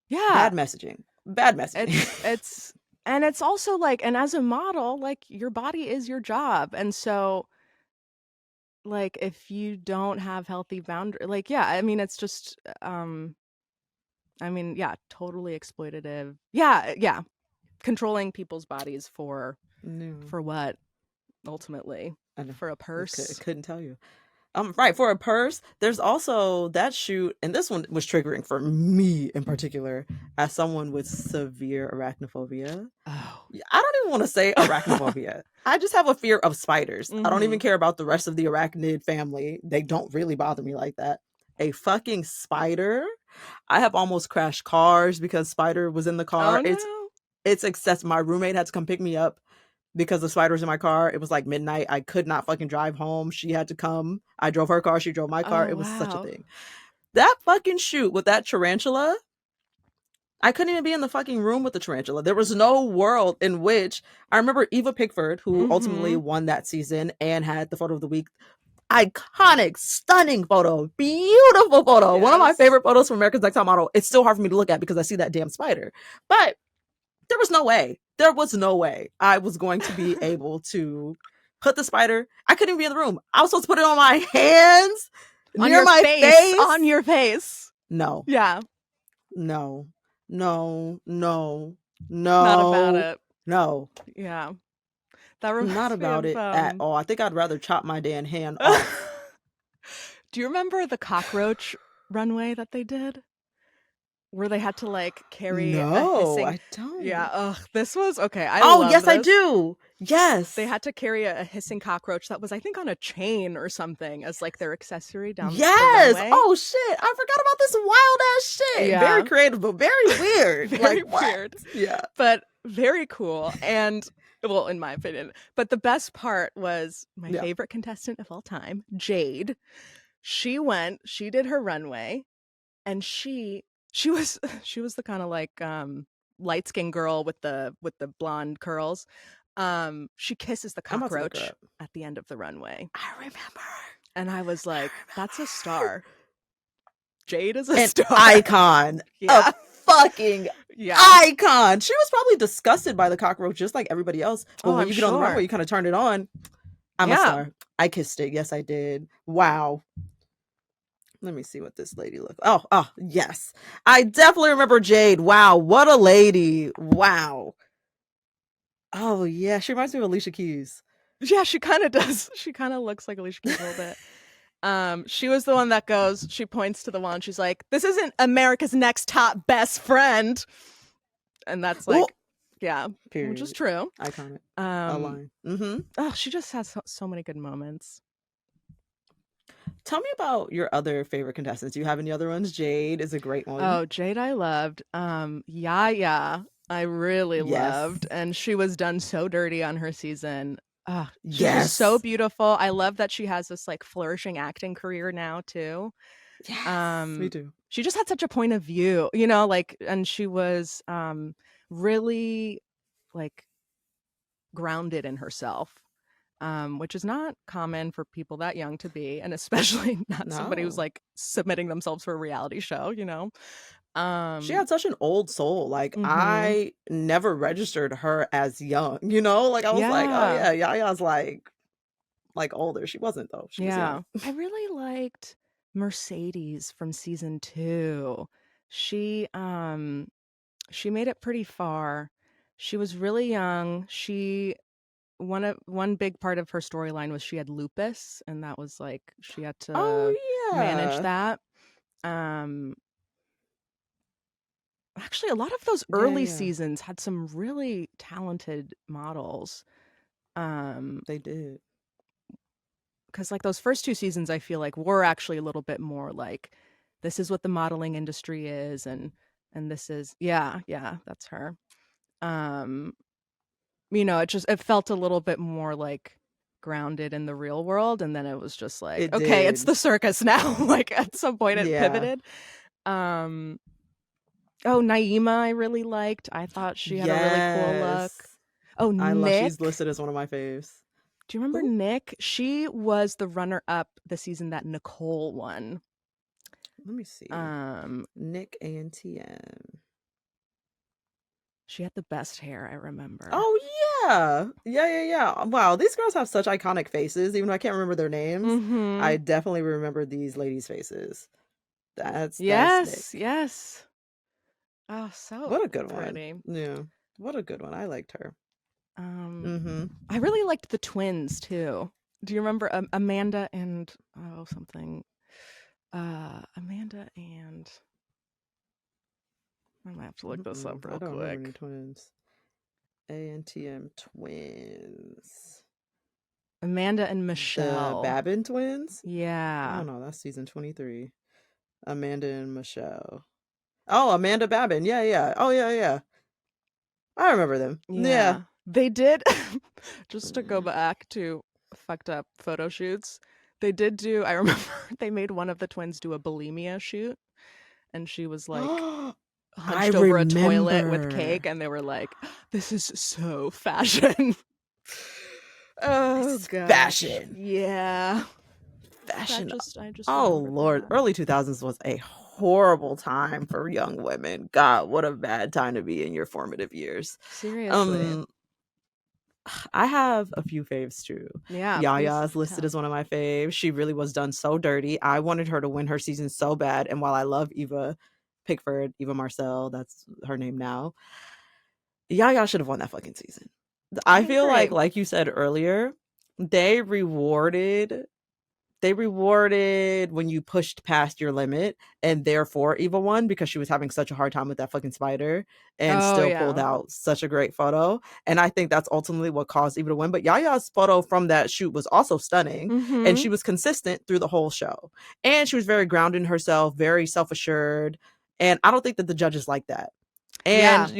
Bad messaging. Bad messaging. It's and it's also like, and as a model, like your body is your job. And so like if you don't have healthy boundaries, like yeah, I mean it's just I mean, yeah, totally exploitative. Yeah. Controlling people's bodies for No, what ultimately? I know. For a purse? Couldn't tell you. Right, for a purse. There's also that shoot, and this one was triggering for me in particular, as someone with severe arachnophobia. Oh. I don't even want to say arachnophobia. I just have a fear of spiders. I don't even care about the rest of the arachnid family. They don't really bother me like that. A fucking spider. I have almost crashed cars because spider was in the car. Oh no. It's excessive. My roommate had to come pick me up because the spider was in my car. It was like midnight. I could not fucking drive home. She had to come. I drove her car. She drove my car. Oh It was such a wow. thing. That fucking shoot with that tarantula, I couldn't even be in the fucking room with the tarantula. There was no world in which I remember Eva Pickford, who ultimately won that season and had the photo of the week. Iconic, stunning photo, beautiful photo. Yes. One of my favorite photos from America's Next Top Model. It's still hard for me to look at because I see that damn spider. But there was no way. There was no way I was going to be able to put the spider. I couldn't even be in the room. I was supposed to put it on my hands, on near your my face. On your face. No. Yeah. No. Not about it. No. Yeah. That reminds Not about me it at all. I think I'd rather chop my damn hand off. Do you remember the cockroach runway that they did? Where they had to like carry a hissing... I don't. Yeah, ugh, this was okay. Yes, this. I do. Yes. They had to carry a hissing cockroach that was, I think, on a chain or something as like their accessory down the runway. Oh shit. I forgot about this wild ass shit. Yeah. Very creative, but very weird. Very weird. Yeah. But very cool. And well, in my opinion. But the best part was my favorite contestant of all time, Jade. She did her runway, and she was the kind of like light-skinned girl with the blonde curls. She kisses the cockroach at the end of the runway. I remember. And I was like, that's a star. Jade is a star. Icon. Yeah. A fucking icon. She was probably disgusted by the cockroach just like everybody else. But when you get on the runway, you kind of turn it on. I'm a star. I kissed it. Yes, I did. Wow. Let me see what this lady looks. Oh, yes. I definitely remember Jade. Wow, what a lady. Wow. Oh, yeah. She reminds me of Alicia Keys. Yeah, she kind of does. She kind of looks like Alicia Keys a little bit. She was the one that goes, she points to the wall and she's like, this isn't America's Next Top Best Friend. And that's like, yeah, period. Which is true. Iconic. A line. Mm-hmm. Oh, she just has so many good moments. Tell me about your other favorite contestants. Do you have any other ones? Jade is a great one. Oh, Jade I loved. Yaya I really loved. And she was done so dirty on her season. She's so beautiful. I love that she has this like flourishing acting career now too. Yes, me too. She just had such a point of view, you know, like, and she was really like grounded in herself. Which is not common for people that young to be, and especially not somebody who's like submitting themselves for a reality show, you know. She had such an old soul. Like I never registered her as young, you know. Like I was like, oh yeah, Yaya's like older. She wasn't though. She was young. I really liked Mercedes from season 2. She made it pretty far. She was really young. One big part of her storyline was she had lupus, and that was like she had to manage that. Actually, a lot of those early seasons had some really talented models. They did. Because like those first 2 seasons, I feel like were actually a little bit more like, this is what the modeling industry is, and this is that's her. You know, it felt a little bit more like grounded in the real world, and then it was just like, it's the circus now. Like at some point it pivoted. Naima I really liked. I thought she had a really cool look. Oh, Nick. She's listed as one of my faves. Do you remember Nick? She was the runner-up the season that Nicole won. Let me see. Nick ANTM. She had the best hair, I remember. Oh yeah. Wow, these girls have such iconic faces. Even though I can't remember their names, I definitely remember these ladies' faces. That's yes, Nick. yes. Oh, so what a good pretty. one. Yeah, what a good one. I liked her. I really liked the twins too. Do you remember Amanda and something? Amanda and I might have to look this up real I don't quick. remember any twins. ANTM twins. Amanda and Michelle. The Babin twins? Yeah. Oh no, that's season 23. Amanda and Michelle. Oh, Amanda Babin. Yeah. Oh yeah. I remember them. Yeah. They did just to go back to fucked up photo shoots. They did do I remember they made one of the twins do a bulimia shoot and she was like hunched over a toilet with cake and they were like, this is so fashion. Oh god. Fashion. Yeah. Fashion. I just Lord. that. Early 2000s was a horrible time for young women. God, what a bad time to be in your formative years. Seriously. I have a few faves too. Yeah. Yaya's listed as one of my faves. She really was done so dirty. I wanted her to win her season so bad. And while I love Eva Pickford, Eva Marcel, that's her name now, Yaya should have won that fucking season. I feel like you said earlier, they rewarded when you pushed past your limit, and therefore Eva won because she was having such a hard time with that fucking spider and pulled out such a great photo. And I think that's ultimately what caused Eva to win. But Yaya's photo from that shoot was also stunning, and she was consistent through the whole show. And she was very grounded in herself, very self-assured. And I don't think that the judges like that. And,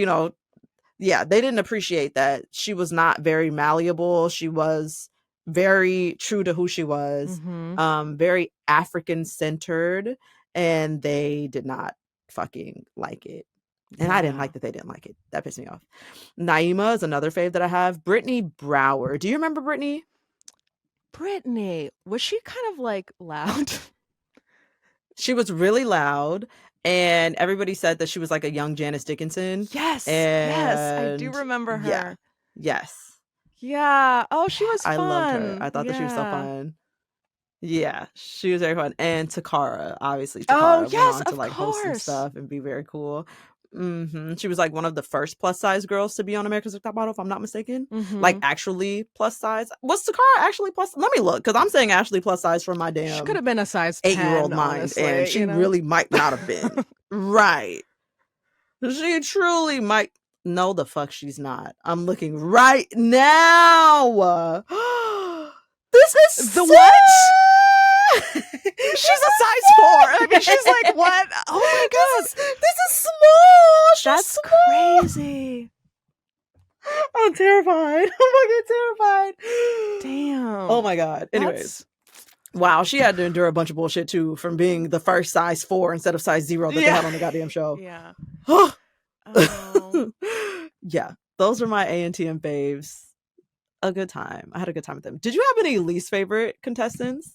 they didn't appreciate that. She was not very malleable. She was very true to who she was, very African centered, and they did not fucking like it. And I didn't like that they didn't like it. That pissed me off. Naima is another fave that I have. Brittany Brower. Do you remember Brittany? Brittany, was she kind of like loud? She was really loud. And everybody said that she was like a young Janice Dickinson. Yes, I do remember her. Yes. Yeah. Oh, she was fun. I loved her. I thought that she was so fun. Yeah, she was very fun. And Takara, obviously. Takara went on to like host some stuff and be very cool. She was like one of the first plus size girls to be on America's Next Top Model, if I'm not mistaken. Like actually plus size. Was Takara actually plus? Let me look, because I'm saying actually plus size for my damn. She could have been a size 10, 8-year-old mind, honestly, and she really might not have been. Right. She truly might. No, the fuck she's not. I'm looking right now. This is the what? She's a size 4. I mean, she's like, what? Oh my god, this is small. That's small. crazy. I'm terrified. I'm fucking terrified. Damn. Oh my god. Anyways. Wow, she had to endure a bunch of bullshit too, from being the first size 4 instead of size 0 that they had on the goddamn show. Yeah. Yeah, those are my ANTM faves. A good time. I had a good time with them. Did you have any least favorite contestants?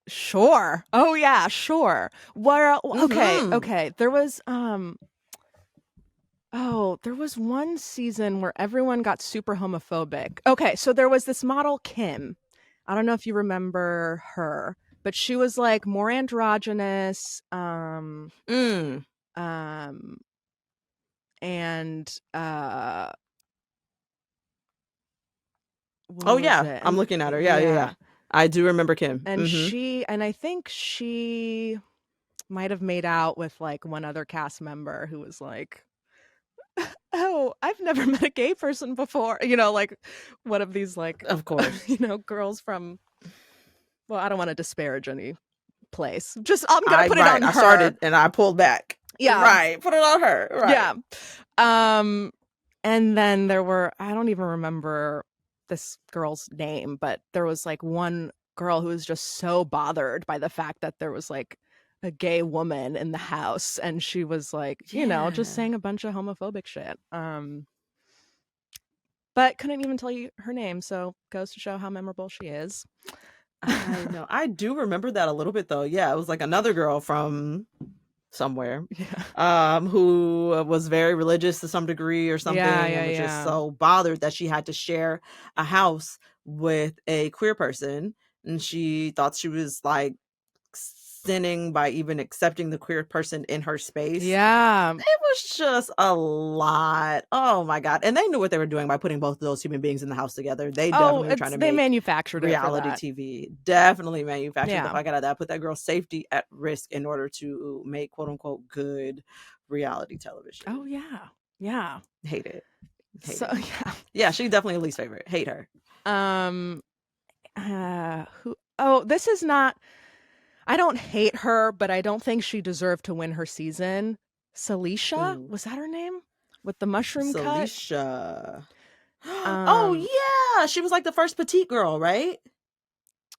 Sure. Oh yeah, sure. Well, okay. There was there was one season where everyone got super homophobic. Okay, so there was this model Kim. I don't know if you remember her, but she was like more androgynous. And oh yeah, I'm looking at her. Yeah. I do remember Kim. And I think she might have made out with like one other cast member who was like, oh, I've never met a gay person before. Like one of these like, of course, girls from, well, I don't want to disparage any place. Just I'm gonna put it on her. I started and I pulled back. Yeah. Right. Put it on her. Right. Yeah. And then there were, I don't even remember this girl's name, but there was like one girl who was just so bothered by the fact that there was like a gay woman in the house, and she was like, just saying a bunch of homophobic shit. but couldn't even tell you her name. So goes to show how memorable she is. I know. I do remember that a little bit though. Yeah, it was like another girl from somewhere who was very religious to some degree or something, and was just so bothered that she had to share a house with a queer person, and she thought she was like sinning by even accepting the queer person in her space. Yeah. It was just a lot. Oh my God. And they knew what they were doing by putting both of those human beings in the house together. They definitely were trying to make manufactured reality TV. Definitely manufactured the Yeah. fuck out of that. Put that girl's safety at risk in order to make quote unquote good reality television. Oh yeah. Yeah. Hate it. So yeah. Yeah, she's definitely a least favorite. Hate her. This is not, I don't hate her, but I don't think she deserved to win her season. Celicia? Was that her name? With the mushroom cut? Celicia. Oh yeah. She was like the first petite girl, right?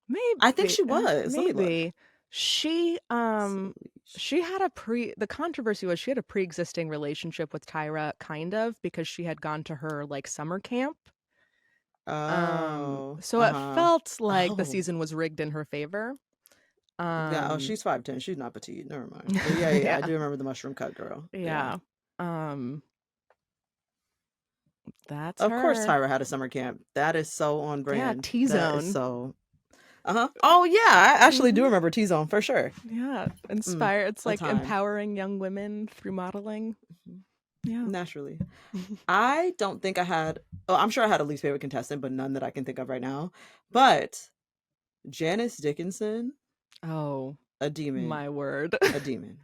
Maybe. I think she was. Maybe. She had the controversy was she had a pre-existing relationship with Tyra, kind of, because she had gone to her like summer camp. So it felt like the season was rigged in her favor. She's 5'10". She's not petite. Never mind. But yeah, I do remember the mushroom cut girl. Yeah. That's of her. course Tyra had a summer camp. That is so on brand. Yeah, T-Zone. So oh yeah, I actually do remember T-Zone for sure. Yeah, inspired. It's like empowering young women through modeling. Yeah, naturally. I don't think I had. Oh, I'm sure I had a least favorite contestant, but none that I can think of right now. But Janice Dickinson. Oh, a demon. My word, a demon.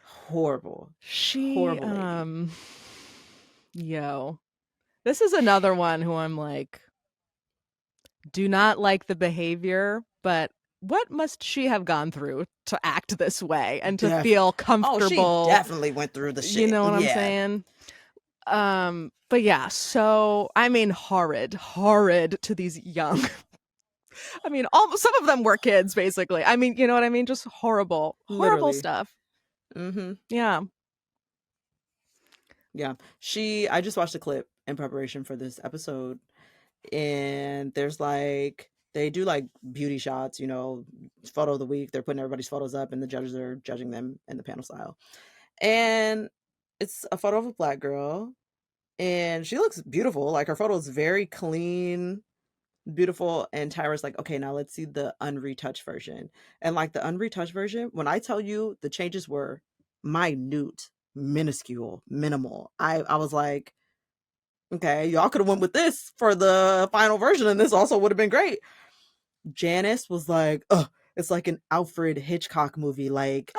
Horrible. Horrible lady. Yo, this is another one who I'm like, do not like the behavior, but what must she have gone through to act this way and to feel comfortable? Oh, she definitely went through the shit. You know what I'm saying? But yeah, so I mean, horrid to these young. I mean, some of them were kids, basically. I mean, you know what I mean? Just horrible Literally. stuff. Mm-hmm. Yeah. Yeah. I just watched a clip in preparation for this episode, and there's like, they do like beauty shots, you know, photo of the week. They're putting everybody's photos up and the judges are judging them in the panel style. And it's a photo of a Black girl, and she looks beautiful. Like, her photo is very clean, beautiful. And Tyra's like, okay, now let's see the unretouched version. And like, the unretouched version, when I tell you the changes were minute, minuscule, minimal, I was like, okay, y'all could have went with this for the final version, and this also would have been great. Janice was like, it's like an Alfred Hitchcock movie, like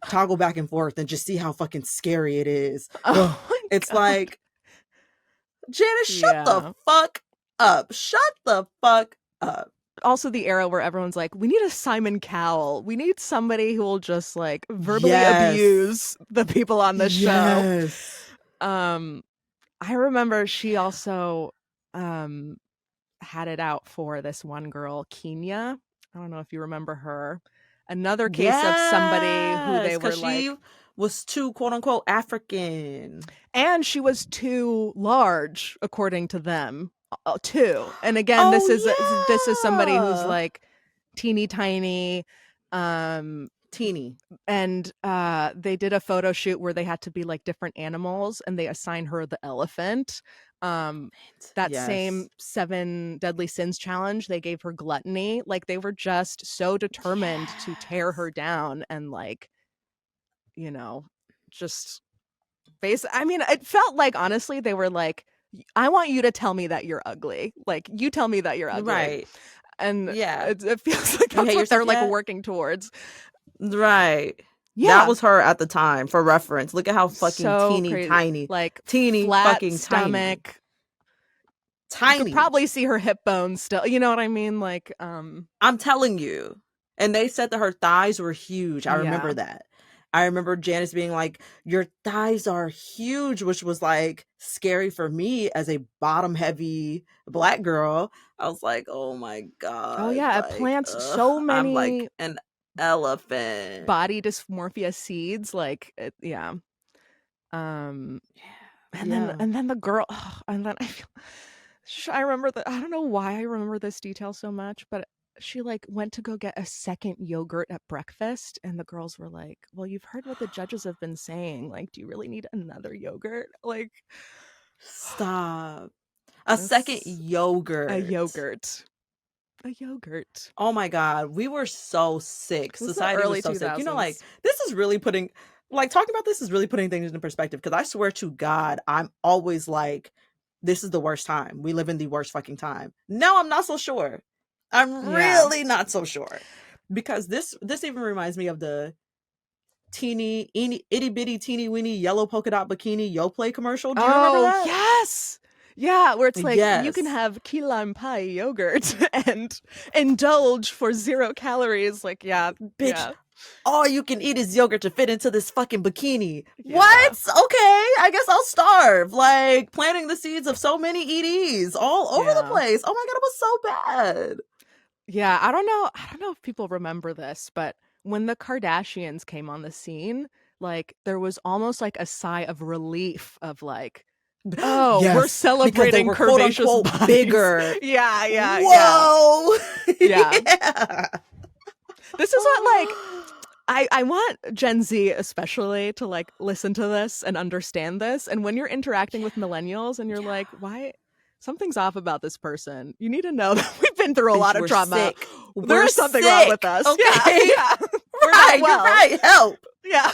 toggle back and forth and just see how fucking scary it is. It's like, Janice, shut the fuck up. Shut the fuck up. Also the era where everyone's like, we need a Simon Cowell. We need somebody who will just like verbally abuse the people on the show. I remember she also had it out for this one girl, Kenya. I don't know if you remember her. Another case of somebody who they were like, she was too quote unquote African, and she was too large according to them too. And again, this is somebody who's like teeny tiny, teeny, and they did a photo shoot where they had to be like different animals, and they assigned her the elephant. Same 7 Deadly Sins challenge, they gave her gluttony. Like, they were just so determined to tear her down, and like, you know, just I mean, it felt like, honestly, they were like, I want you to tell me that you're ugly. Like, you tell me that you're ugly. Right. And it feels like that's what they're like working towards. Right. Yeah. That was her at the time, for reference. Look at how fucking teeny tiny. Like, teeny flat fucking stomach. Tiny. You could probably see her hip bones still. You know what I mean? Like, I'm telling you. And they said that her thighs were huge. I remember that. I remember Janice being like, your thighs are huge, which was like scary for me as a bottom heavy Black girl. I was like, oh my God. Oh yeah, like, it plants so many, I'm like an elephant. Body dysmorphia seeds. Like, and then the girl, and then I feel I remember that. I don't know why I remember this detail so much, but she like went to go get a second yogurt at breakfast, and the girls were like, "Well, you've heard what the judges have been saying. Like, do you really need another yogurt?" Like, Stop. A second this a yogurt. yogurt, a yogurt. Oh my God. We were so sick. This is the Society was early so sick. You know, like, 2000s. this is really putting, like, talking about this is really putting things into perspective. Because I swear to God, I'm always like, this is the worst time. We live in the worst fucking time. No, I'm not so sure. I'm Yeah. really not so sure. Because this even reminds me of the itty bitty teeny weeny yellow polka dot bikini Yoplait commercial. Do you remember that? Yes. Yeah, where it's like you can Yes. have key lime pie yogurt and indulge for 0 calories. Like, yeah, Bitch, yeah. all you can eat is yogurt to fit into this fucking bikini. Yeah. What? Okay, I guess I'll starve. Like, planting the seeds of so many EDs all over the Yeah. place. Oh my God, it was so bad. Yeah, I don't know if people remember this, but when the Kardashians came on the scene, like there was almost like a sigh of relief of like, oh, Yes, we're because they celebrating were quote curvaceous unquote bodies. bigger. Yeah, yeah, Whoa. Yeah. Yeah. This is what like I want Gen Z especially to like listen to this and understand this. And when you're interacting with millennials and you're like, why something's off about this person, you need to know that we've been through a lot of We're trauma. sick. There We're is something wrong with sick, us. okay? Yeah. We're Right, not well. you're right. Help. Yeah.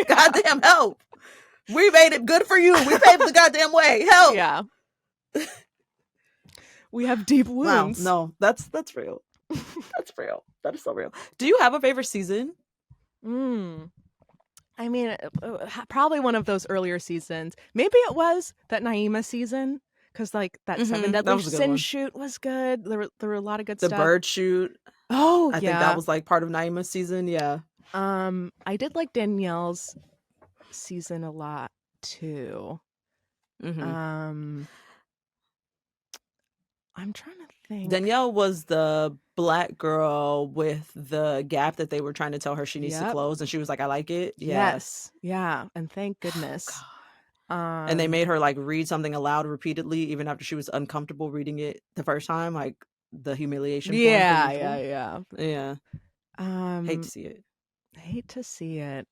Goddamn help. We made it good for you. We paved the goddamn way. Help. Yeah. We have deep Wow. wounds. No, that's real. That's real. That is so real. Do you have a favorite season? I mean, probably one of those earlier seasons. Maybe it was that Naima season, because like that Seven Deadly Sin shoot was good. There were a lot of good stuff. The bird shoot. Oh, I think that was like part of Naima's season. Yeah. I did like Danielle's season a lot too. I'm trying to think. Danielle was the black girl with the gap that they were trying to tell her she needs to close, and she was like, "I like it." Yeah. Yes, yeah, and thank goodness. And they made her like read something aloud repeatedly, even after she was uncomfortable reading it the first time, like the humiliation. Yeah. Hate to see it. Hate to see it.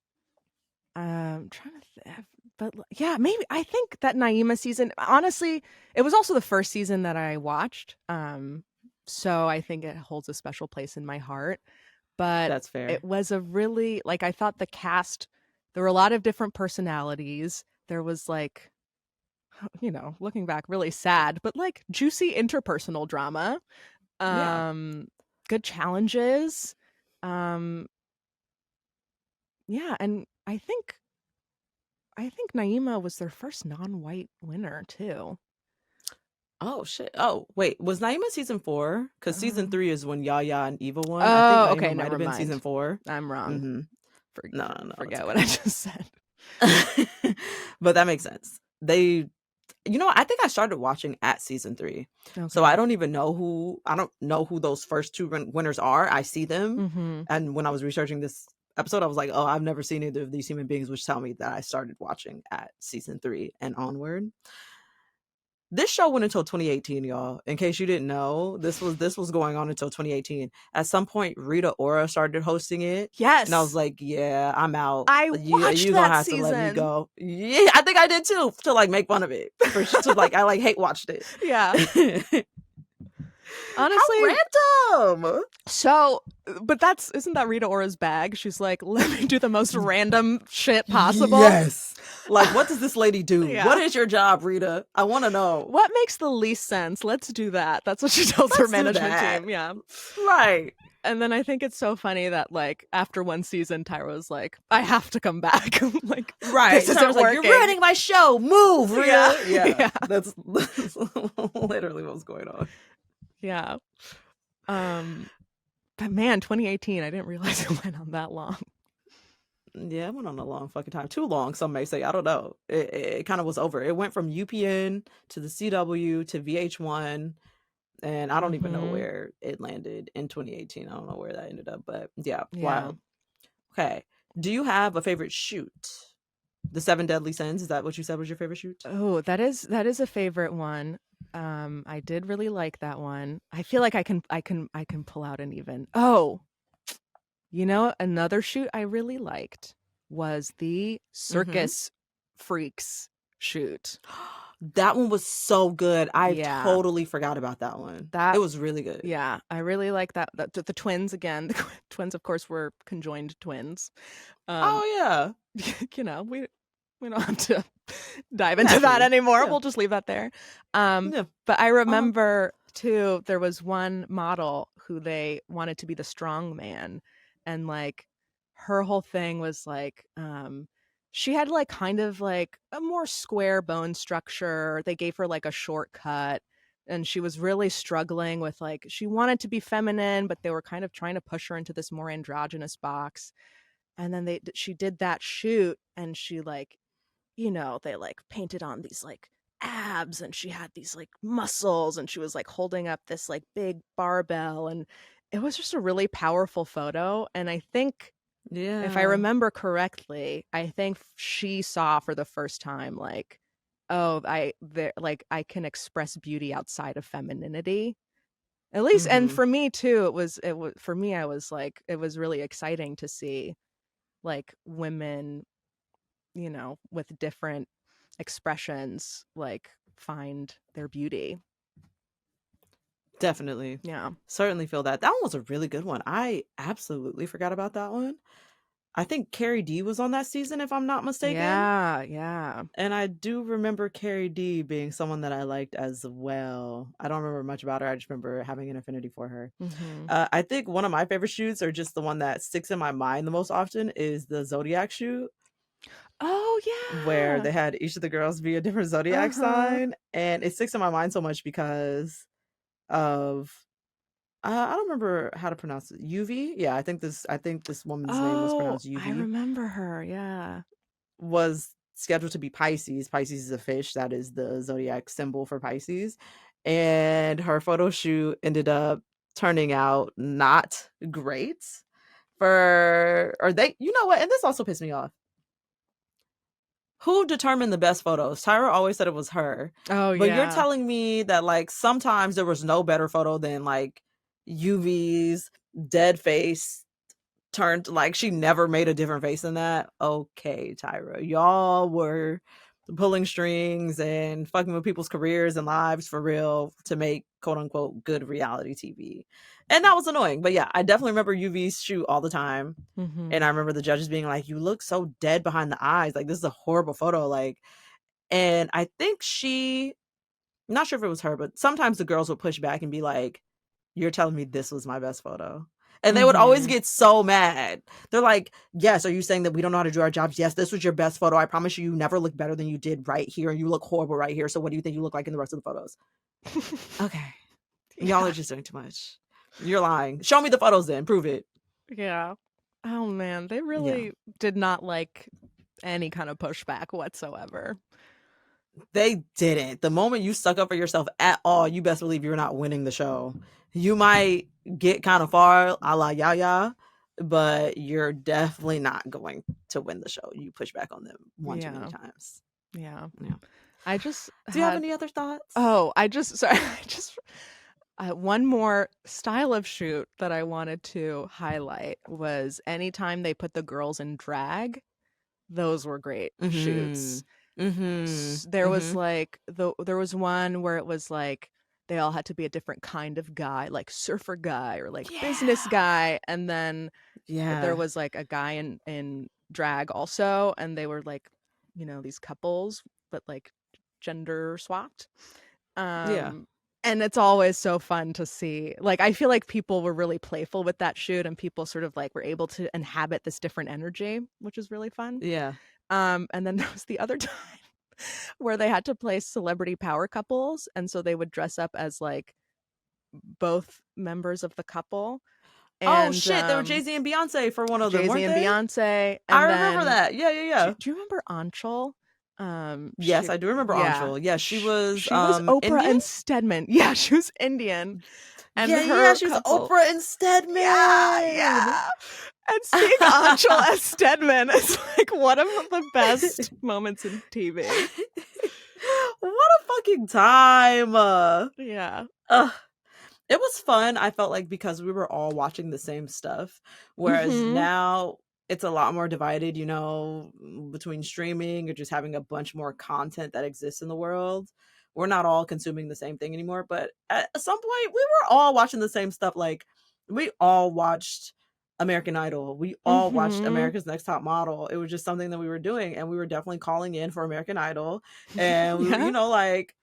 Trying to think, but yeah, maybe I think that Naima season. Honestly, it was also the first season that I watched. So I think it holds a special place in my heart. But that's fair. It was a really like I thought the cast. There were a lot of different personalities. There was like, you know, looking back, really sad, but like juicy interpersonal drama. Good challenges. Yeah, and I think Naima was their first non-white winner too. Oh shit! Oh wait, was Naima season 4? Because season 3 is when Yaya and Eva won. Oh, I think Naima okay, might have been season 4. I'm wrong. No, forget what I just said. But that makes sense. They, you know, I think I started watching at season 3, so I don't know who those first 2 winners are. I see them, and when I was researching this episode, I was like, oh, I've never seen either of these human beings, which tell me that I started watching at season 3 and onward. This show went until 2018, y'all. In case you didn't know, this was going on until 2018. At some point, Rita Ora started hosting it. Yes, and I was like, "Yeah, I'm out. I watched you that gonna have season. to let me go." Yeah, I think I did too, to like make fun of it. To like, I like hate watched it. Yeah. Honestly, how random. So, but isn't that Rita Ora's bag? She's like, let me do the most random shit possible. Yes. Like, what does this lady do? Yeah. What is your job, Rita? I want to know. What makes the least sense? Let's do that. That's what she tells her management team. Yeah. Right. And then I think it's so funny that like after one season, Tyra was like, I have to come back. Like, right. This isn't working. Like, you're ruining my show. Move, Rita. Yeah. That's literally what's going on. Yeah. But man, 2018, I didn't realize it went on that long. Yeah, it went on a long fucking time. Too long, some may say. I don't know. It kind of was over. It went from UPN to the CW to VH1, and I don't even know where it landed in 2018. I don't know where that ended up, but yeah. Wow. Okay. Do you have a favorite shoot? The Seven Deadly Sins. Is that what you said was your favorite shoot? Oh, that is a favorite one. I did really like that one. I feel like I can pull out an even. Oh, another shoot I really liked was the Circus Freaks shoot. That one was so good. I Yeah. totally forgot about that one. It was really good. Yeah, I really like that. The twins again. The twins, of course, were conjoined twins. Oh yeah. We don't have to dive into that anymore. Yeah. We'll just leave that there. Yeah. But I remember too, there was one model who they wanted to be the strong man, and like her whole thing was like she had like kind of like a more square bone structure. They gave her like a shortcut, and she was really struggling with like she wanted to be feminine, but they were kind of trying to push her into this more androgynous box. And then she did that shoot, and she like, they like painted on these like abs, and she had these like muscles, and she was like holding up this like big barbell, and it was just a really powerful photo. And I think, if I remember correctly, I think she saw for the first time like, oh, I can express beauty outside of femininity. At least, and for me too, it was for me, I was like, it was really exciting to see like women, with different expressions, like find their beauty. Definitely. Yeah. Certainly feel that. That one was a really good one. I absolutely forgot about that one. I think Carrie D was on that season, if I'm not mistaken. Yeah. And I do remember Carrie D being someone that I liked as well. I don't remember much about her. I just remember having an affinity for her. I think one of my favorite shoots, or just the one that sticks in my mind the most often, is the Zodiac shoot. Oh yeah. Where they had each of the girls be a different Zodiac sign. And it sticks in my mind so much because of I don't remember how to pronounce it. UV? Yeah, I think this woman's name was pronounced UV. I remember her, yeah. Was scheduled to be Pisces. Pisces is a fish. That is the zodiac symbol for Pisces. And her photo shoot ended up turning out not great and this also pissed me off. Who determined the best photos? Tyra always said it was her. Oh, but yeah. you're telling me that like sometimes there was no better photo than like UV's dead face turned, like she never made a different face than that. Okay, Tyra, y'all were pulling strings and fucking with people's careers and lives for real to make quote unquote good reality TV. And that was annoying. But yeah, I definitely remember UV's shoot all the time. And I remember the judges being like, you look so dead behind the eyes. Like, this is a horrible photo. Like, and I think not sure if it was her, but sometimes the girls would push back and be like, you're telling me this was my best photo. And they would always get so mad. They're like, yes, are you saying that we don't know how to do our jobs? Yes, this was your best photo. I promise you never look better than you did right here. And you look horrible right here. So what do you think you look like in the rest of the photos? Okay. Yeah. Y'all are just doing too much. You're lying. Show me the photos then. Prove it. Yeah. Oh, man. They really did not like any kind of pushback whatsoever. They didn't. The moment you stuck up for yourself at all, you best believe you're not winning the show. You might get kind of far, a la Yaya, but you're definitely not going to win the show. You push back on them too many times. Yeah. Do you have any other thoughts? One more style of shoot that I wanted to highlight was anytime they put the girls in drag. Those were great shoots. There was like there was one where it was like they all had to be a different kind of guy, like surfer guy or like business guy, and then there was like a guy in drag also, and they were like, these couples but like gender swapped. And it's always so fun to see. Like, I feel like people were really playful with that shoot, and people sort of like were able to inhabit this different energy, which is really fun. And then there was the other time where they had to play celebrity power couples, and so they would dress up as like both members of the couple. And, there were Jay-Z and Beyonce for one of them, weren't they? Jay-Z and Beyonce. I remember that. Yeah. Do you remember Anchal? Yes, I do remember Anchal. Yeah, she was Oprah Indian? and Stedman. Yeah, she was Indian. And she was Oprah and Stedman. Yeah. And seeing Anshul as Stedman is like one of the best moments in TV. What a fucking time. Yeah. It was fun. I felt like because we were all watching the same stuff, whereas Mhm. now it's a lot more divided, you know, between streaming or just having a bunch more content that exists in the world. We're not all consuming the same thing anymore, but at some point we were all watching the same stuff. Like we all watched American Idol. We all watched Mhm. America's Next Top Model. It was just something that we were doing, and we were definitely calling in for American Idol. And we were, Yeah. you know, like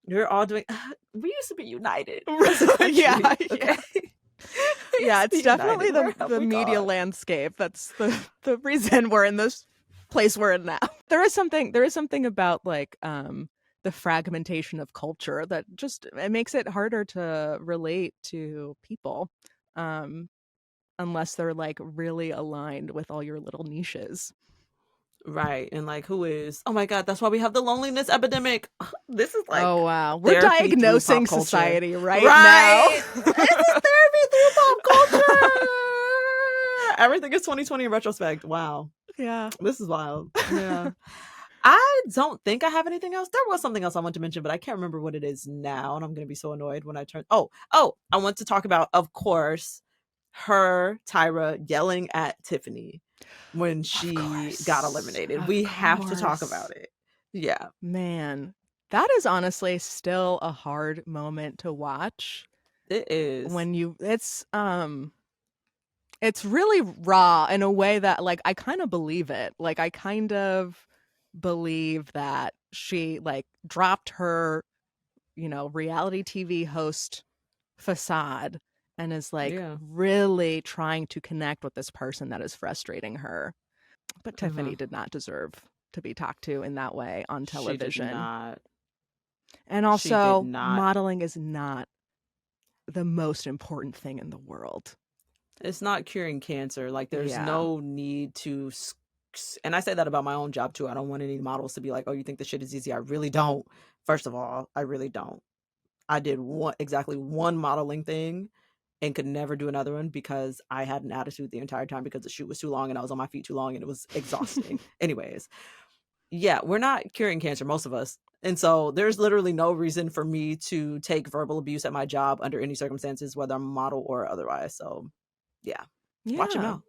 we're all doing. We used to be united. Yeah, yeah. Okay? We Yeah, used to it's be united. definitely Where have the we media gone? landscape. That's the reason we're in this place we're in now. There is something about like the fragmentation of culture that just it makes it harder to relate to people. Unless they're like really aligned with all your little niches. Right. And like, who is? Oh my God, that's why we have the loneliness epidemic. This is like Oh wow. We're therapy through diagnosing pop culture. society right Right. now. This is therapy through pop culture. Everything is 2020 in retrospect. Wow. Yeah. This is wild. Yeah. I don't think I have anything else. There was something else I want to mention, but I can't remember what it is now. And I'm going to be so annoyed when I turn. Oh, I want to talk about, of course, Tyra, yelling at Tiffany when she got eliminated. We have to talk about it. Yeah. Man, that is honestly still a hard moment to watch. It is. When it's really raw in a way that like I kind of believe it. Like I kind of believe that she like dropped her, reality TV host facade and is like really trying to connect with this person that is frustrating her. But Tiffany did not deserve to be talked to in that way on television. She did not. And also, modeling is not the most important thing in the world. It's not curing cancer. Like there's no need to, and I say that about my own job too. I don't want any models to be like, oh, you think this shit is easy. I really don't. First of all, I really don't. I did exactly one modeling thing and could never do another one because I had an attitude the entire time because the shoot was too long and I was on my feet too long and it was exhausting. Anyways, yeah, we're not curing cancer, most of us. And so there's literally no reason for me to take verbal abuse at my job under any circumstances, whether I'm a model or otherwise. So yeah. Watch him out.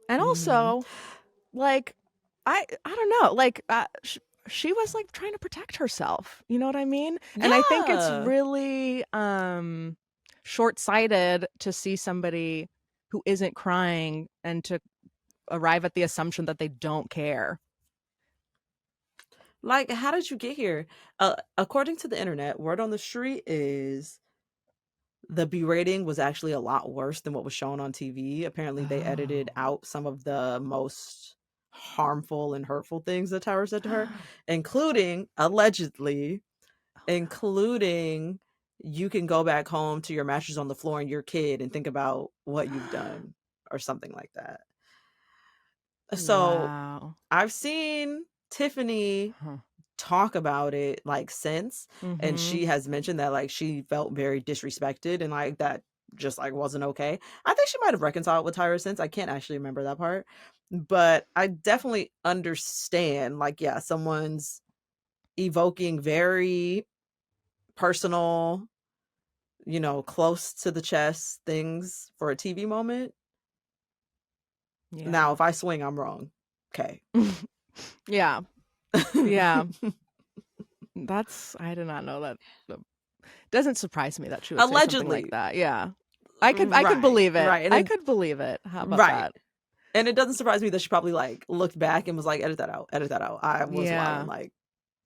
And also, like, I don't know, like, she was like trying to protect herself. You know what I mean? Yeah. And I think it's really short-sighted to see somebody who isn't crying and to arrive at the assumption that they don't care. Like, how did you get here? According to the internet, word on the street is the B rating was actually a lot worse than what was shown on TV. Apparently, they edited out some of the most harmful and hurtful things that Tyra said to her, including, allegedly, including you can go back home to your mattress on the floor and your kid and think about what you've done or something like that. So I've seen Tiffany talk about it like since, and she has mentioned that like she felt very disrespected and like that just like wasn't okay. I think she might have reconciled with Tyra since. I can't actually remember that part, but I definitely understand like, yeah, someone's evoking very personal, close to the chest things for a TV moment. Yeah. Now, if I swing, I'm wrong. Okay. Yeah. I did not know that. Doesn't surprise me that she would say something like that. Yeah. I could believe it. Right. I could believe it. How about that? And it doesn't surprise me that she probably like looked back and was like, edit that out. I was wilding, like,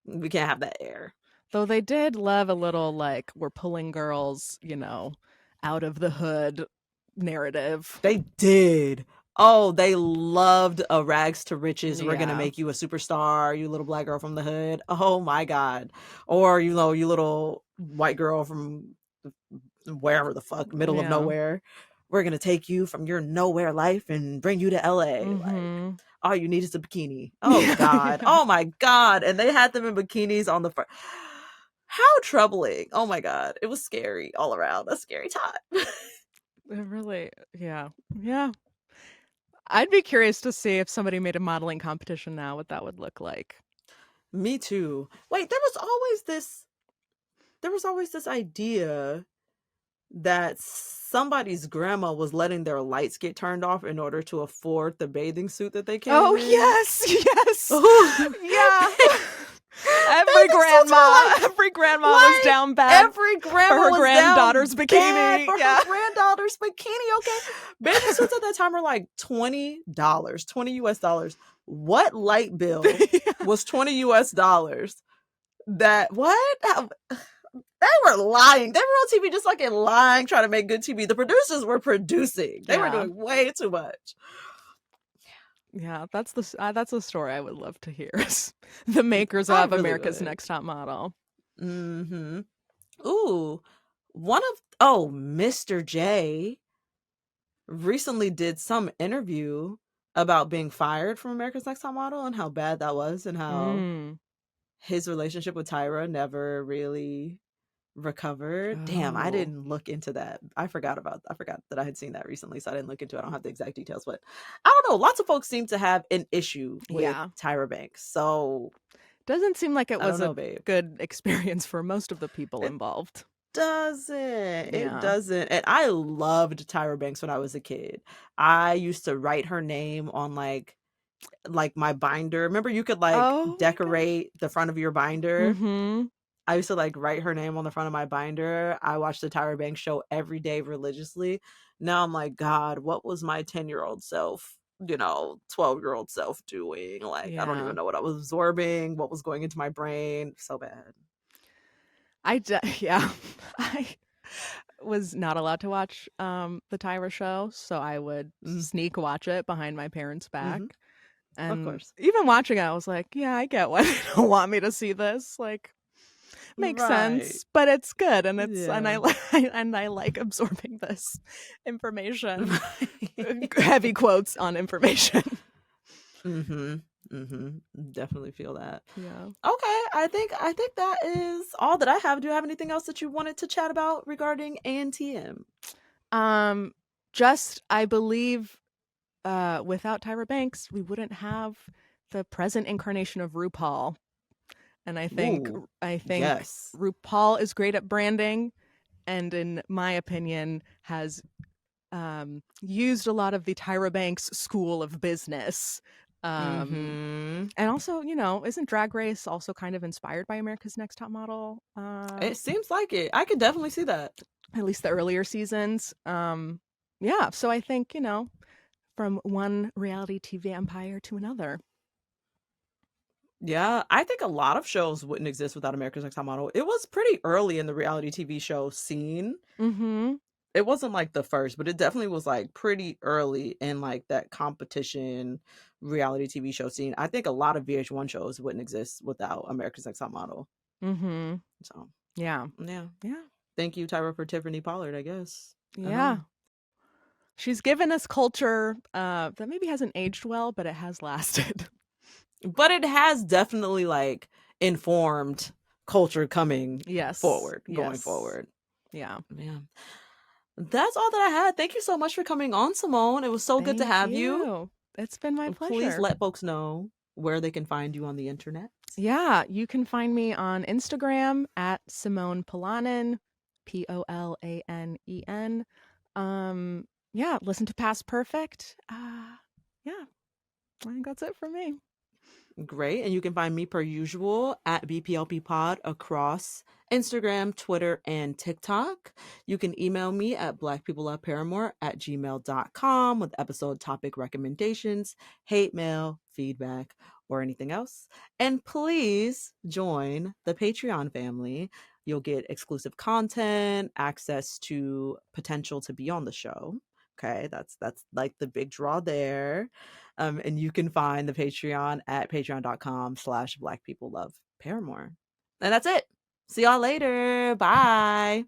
we can't have that air. Though they did love a little like we're pulling girls, out of the hood narrative. They did. Oh, they loved a rags to riches. We're going to make you a superstar, you little black girl from the hood. Oh my God. Or, you little white girl from wherever the fuck, middle of nowhere. We're going to take you from your nowhere life and bring you to LA. Like, all you need is a bikini. Oh God. Oh my God. And they had them in bikinis on the front. How troubling. Oh my God. It was scary all around. A scary time. It really, yeah. I'd be curious to see if somebody made a modeling competition now, what that would look like. Me too. Wait, there was always this idea that somebody's grandma was letting their lights get turned off in order to afford the bathing suit that they came Oh, in. yes. Yeah. Every grandma was down bad. Every grandma for her was granddaughter's down bikini. bad for her granddaughter's bikini. Okay, bathing suits at that time were like $20, $20 US. What light bill was $20 US? That what? They were lying. They were on TV just like lying, trying to make good TV. The producers were producing. They were doing way too much. Yeah, that's the story I would love to hear. The makers of America's Next Top Model. Mm-hmm. Ooh, Mr. J recently did some interview about being fired from America's Next Top Model and how bad that was and how his relationship with Tyra never really recovered. Damn, I didn't look into that. I forgot that I had seen that recently, so I didn't look into it. I don't have the exact details, but I don't know. Lots of folks seem to have an issue with Tyra Banks, so doesn't seem like it was a good experience for most of the people involved. It doesn't. And I loved Tyra Banks when I was a kid. I used to write her name on like my binder. Remember, you could decorate the front of your binder. Mm-hmm. I used to write her name on the front of my binder. I watched the Tyra Banks show every day religiously. Now I'm like, God, what was my 10-year-old self, 12-year-old self doing? I don't even know what I was absorbing, what was going into my brain. So bad. I was not allowed to watch the Tyra show, so I would sneak watch it behind my parents' back. And of course, even watching it, I was like, yeah, I get why they don't want me to see this. Makes sense, but it's good, and and I like absorbing this information. Heavy quotes on information. Definitely feel that. Yeah. Okay, I think that is all that I have. Do you have anything else that you wanted to chat about regarding ANTM? Just I believe without Tyra Banks, we wouldn't have the present incarnation of RuPaul. And I think yes. RuPaul is great at branding, and in my opinion has used a lot of the Tyra Banks school of business. And also, isn't Drag Race also kind of inspired by America's Next Top Model? It seems like it. I could definitely see that. At least the earlier seasons. Yeah, so I think, from one reality TV empire to another. Yeah, I think a lot of shows wouldn't exist without America's Next Top Model. It was pretty early in the reality TV show scene. It wasn't the first, but it definitely was pretty early in that competition reality TV show scene. I think a lot of VH1 shows wouldn't exist without America's Next Top Model. So yeah. Thank you, Tyra, for Tiffany Pollard, I guess. Yeah. She's given us culture that maybe hasn't aged well, but it has lasted. But it has definitely informed culture coming forward, going forward. Yeah. That's all that I had. Thank you so much for coming on, Simone. It was so good to have you. It's been my pleasure. Please let folks know where they can find you on the internet. Yeah, you can find me on Instagram at Simone Polanen, Polanen. Yeah, listen to Past Perfect. Yeah, I think that's it for me. Great. And you can find me per usual at BPLP Pod across Instagram, Twitter, and TikTok. You can email me at blackpeopleloveparamore@gmail.com with episode topic recommendations, hate mail, feedback, or anything else. And please join the Patreon family. You'll get exclusive content, access to potential to be on the show. Okay, that's the big draw there. And you can find the Patreon at patreon.com/blackpeopleloveparamore. And that's it. See y'all later. Bye.